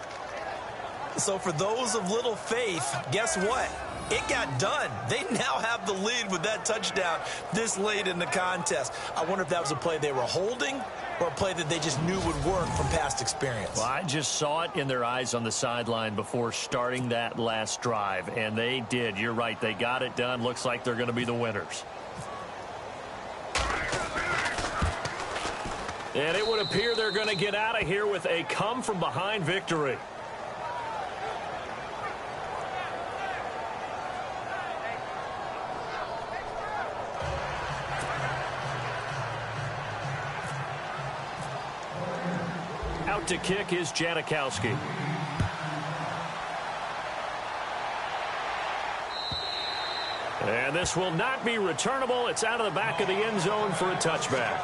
So for those of little faith, guess what? It got done. They now have the lead with that touchdown this late in the contest. I wonder if that was a play they were holding or a play that they just knew would work from past experience. Well, I just saw it in their eyes on the sideline before starting that last drive, and they did. You're right. They got it done. Looks like they're going to be the winners. And it would appear they're going to get out of here with a come-from-behind victory. Out to kick is Janikowski. And this will not be returnable. It's out of the back of the end zone for a touchback.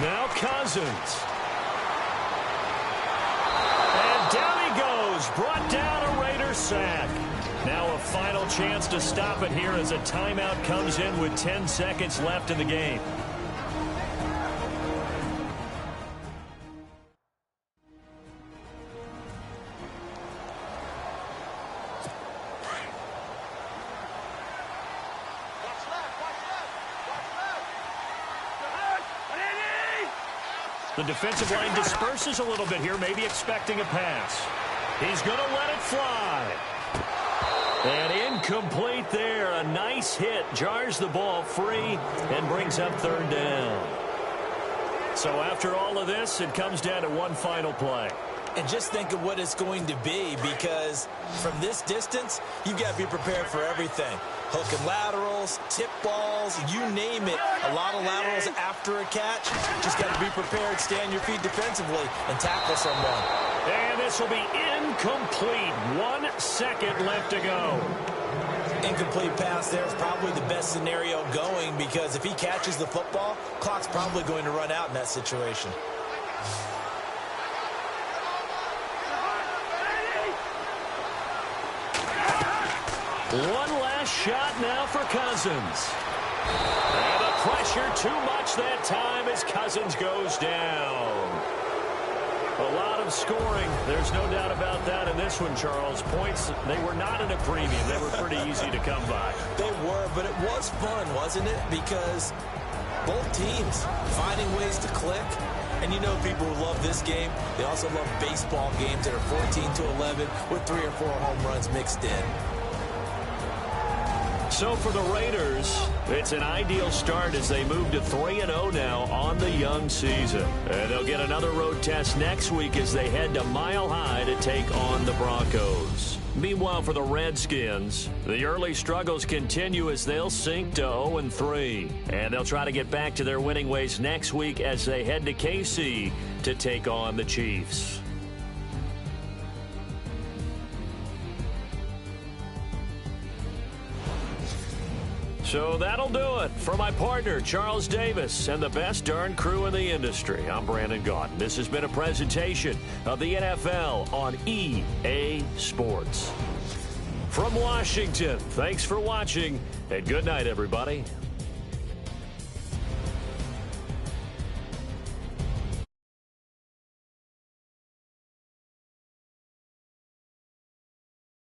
Now Cousins. And down he goes. Brought down a Raider sack. Now a final chance to stop it here as a timeout comes in with 10 seconds left in the game. The defensive line disperses a little bit here, maybe expecting a pass. He's going to let it fly. And incomplete there. A nice hit. Jars the ball free and brings up third down. So after all of this, it comes down to one final play. And just think of what it's going to be, because from this distance, you've got to be prepared for everything. Hook and laterals, tip balls, you name it. A lot of laterals after a catch. Just got to be prepared, stay on your feet defensively, and tackle someone. And this will be incomplete. 1 second left to go. Incomplete pass there is probably the best scenario going, because if he catches the football, clock's probably going to run out in that situation. One last Last shot now for Cousins. And the pressure too much that time as Cousins goes down. A lot of scoring. There's no doubt about that in this one, Charles. Points, they were not in a premium. They were pretty easy to come by. They were, but it was fun, wasn't it? Because both teams finding ways to click. And you know people who love this game, they also love baseball games that are 14-11 with 3 or 4 home runs mixed in. So for the Raiders, it's an ideal start as they move to 3-0 now on the young season. And they'll get another road test next week as they head to Mile High to take on the Broncos. Meanwhile, for the Redskins, the early struggles continue as they'll sink to 0-3. And they'll try to get back to their winning ways next week as they head to KC to take on the Chiefs. So that'll do it. For my partner, Charles Davis, and the best darn crew in the industry, I'm Brandon Gaudin. This has been a presentation of the NFL on EA Sports. From Washington, thanks for watching, and good night, everybody.